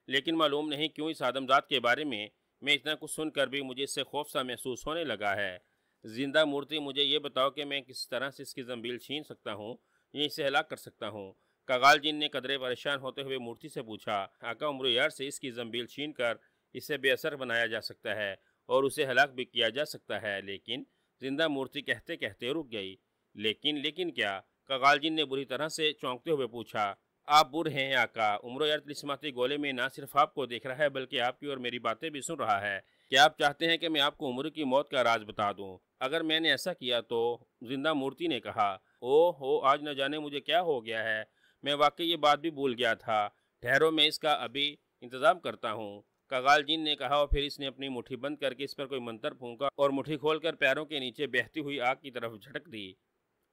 A: لیکن معلوم نہیں کیوں اس آدمزاد کے بارے میں اتنا کچھ سن کر بھی مجھے اس سے خوف سا محسوس ہونے لگا ہے۔ زندہ مورتی، مجھے یہ بتاؤ کہ میں کس طرح سے اس کی زنبیل چھین سکتا ہوں یا اسے ہلاک کر سکتا ہوں؟ کغال جن نے قدرے پریشان ہوتے ہوئے مورتی سے پوچھا۔ آقا، عمر یار سے اس کی زنبیل چھین کر اسے بے اثر بنایا جا سکتا ہے اور اسے ہلاک بھی کیا جا سکتا ہے، لیکن زندہ مورتی کہتے کہتے رک گئی۔ لیکن کیا؟ کغال جن نے بری طرح سے چونکتے ہوئے پوچھا۔ آپ بر ہیں آقا، عمر یار تلسماتی گولے میں نہ صرف آپ کو دیکھ رہا ہے بلکہ آپ کی اور میری باتیں بھی سن رہا ہے۔ کیا آپ چاہتے ہیں کہ میں آپ کو عمر کی موت کا راز بتا دوں؟ اگر میں نے ایسا کیا تو؟ زندہ مورتی نے کہا، او ہو، آج نہ جانے مجھے کیا ہو گیا ہے، میں واقعی یہ بات بھی بھول گیا تھا۔ ٹھہرو، میں اس کا ابھی انتظام کرتا ہوں۔ کغال جن نے کہا، اور پھر اس نے اپنی مٹھی بند کر کے اس پر کوئی منتر پھونکا اور مٹھی کھول کر پیروں کے نیچے بہتی ہوئی آگ کی طرف جھٹک دی۔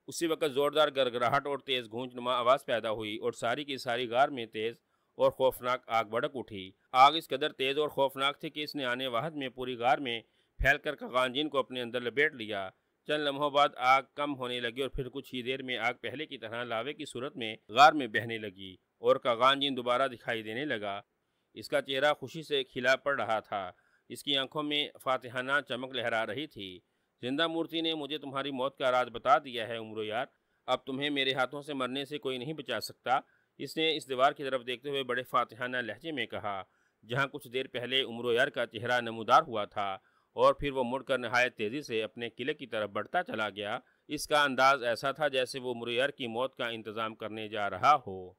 A: اسی وقت زوردار گرگراہٹ اور تیز گونج نما آواز پیدا ہوئی اور ساری کی ساری غار میں تیز اور خوفناک آگ بھڑک اٹھی۔ آگ اس قدر تیز اور خوفناک تھی کہ اس نے آنے واحد میں پوری غار میں پھیل کر کغال جن کو اپنے اندر لپیٹ لیا۔ چند لمحوں بعد آگ کم ہونے لگی اور پھر کچھ ہی دیر میں آگ پہلے کی طرح لاوے کی صورت میں غار میں بہنے لگی اور کغال جن دوبارہ دکھائی دینے لگا۔ اس کا چہرہ خوشی سے کھلا پڑ رہا تھا، اس کی آنکھوں میں فاتحانہ چمک لہرا رہی تھی۔ زندہ مورتی نے مجھے تمہاری موت کا راز بتا دیا ہے عمر یار، اب تمہیں میرے ہاتھوں سے مرنے سے کوئی نہیں بچا سکتا۔ اس نے اس دیوار کی طرف دیکھتے ہوئے بڑے فاتحانہ لہجے میں کہا، جہاں کچھ دیر پہلے عمر یار کا چہرہ نمودار ہوا تھا اور پھر وہ مڑ کر نہایت تیزی سے اپنے قلعے کی طرف بڑھتا چلا گیا۔ اس کا انداز ایسا تھا جیسے وہ عمر یار کی موت کا انتظام کرنے جا رہا ہو۔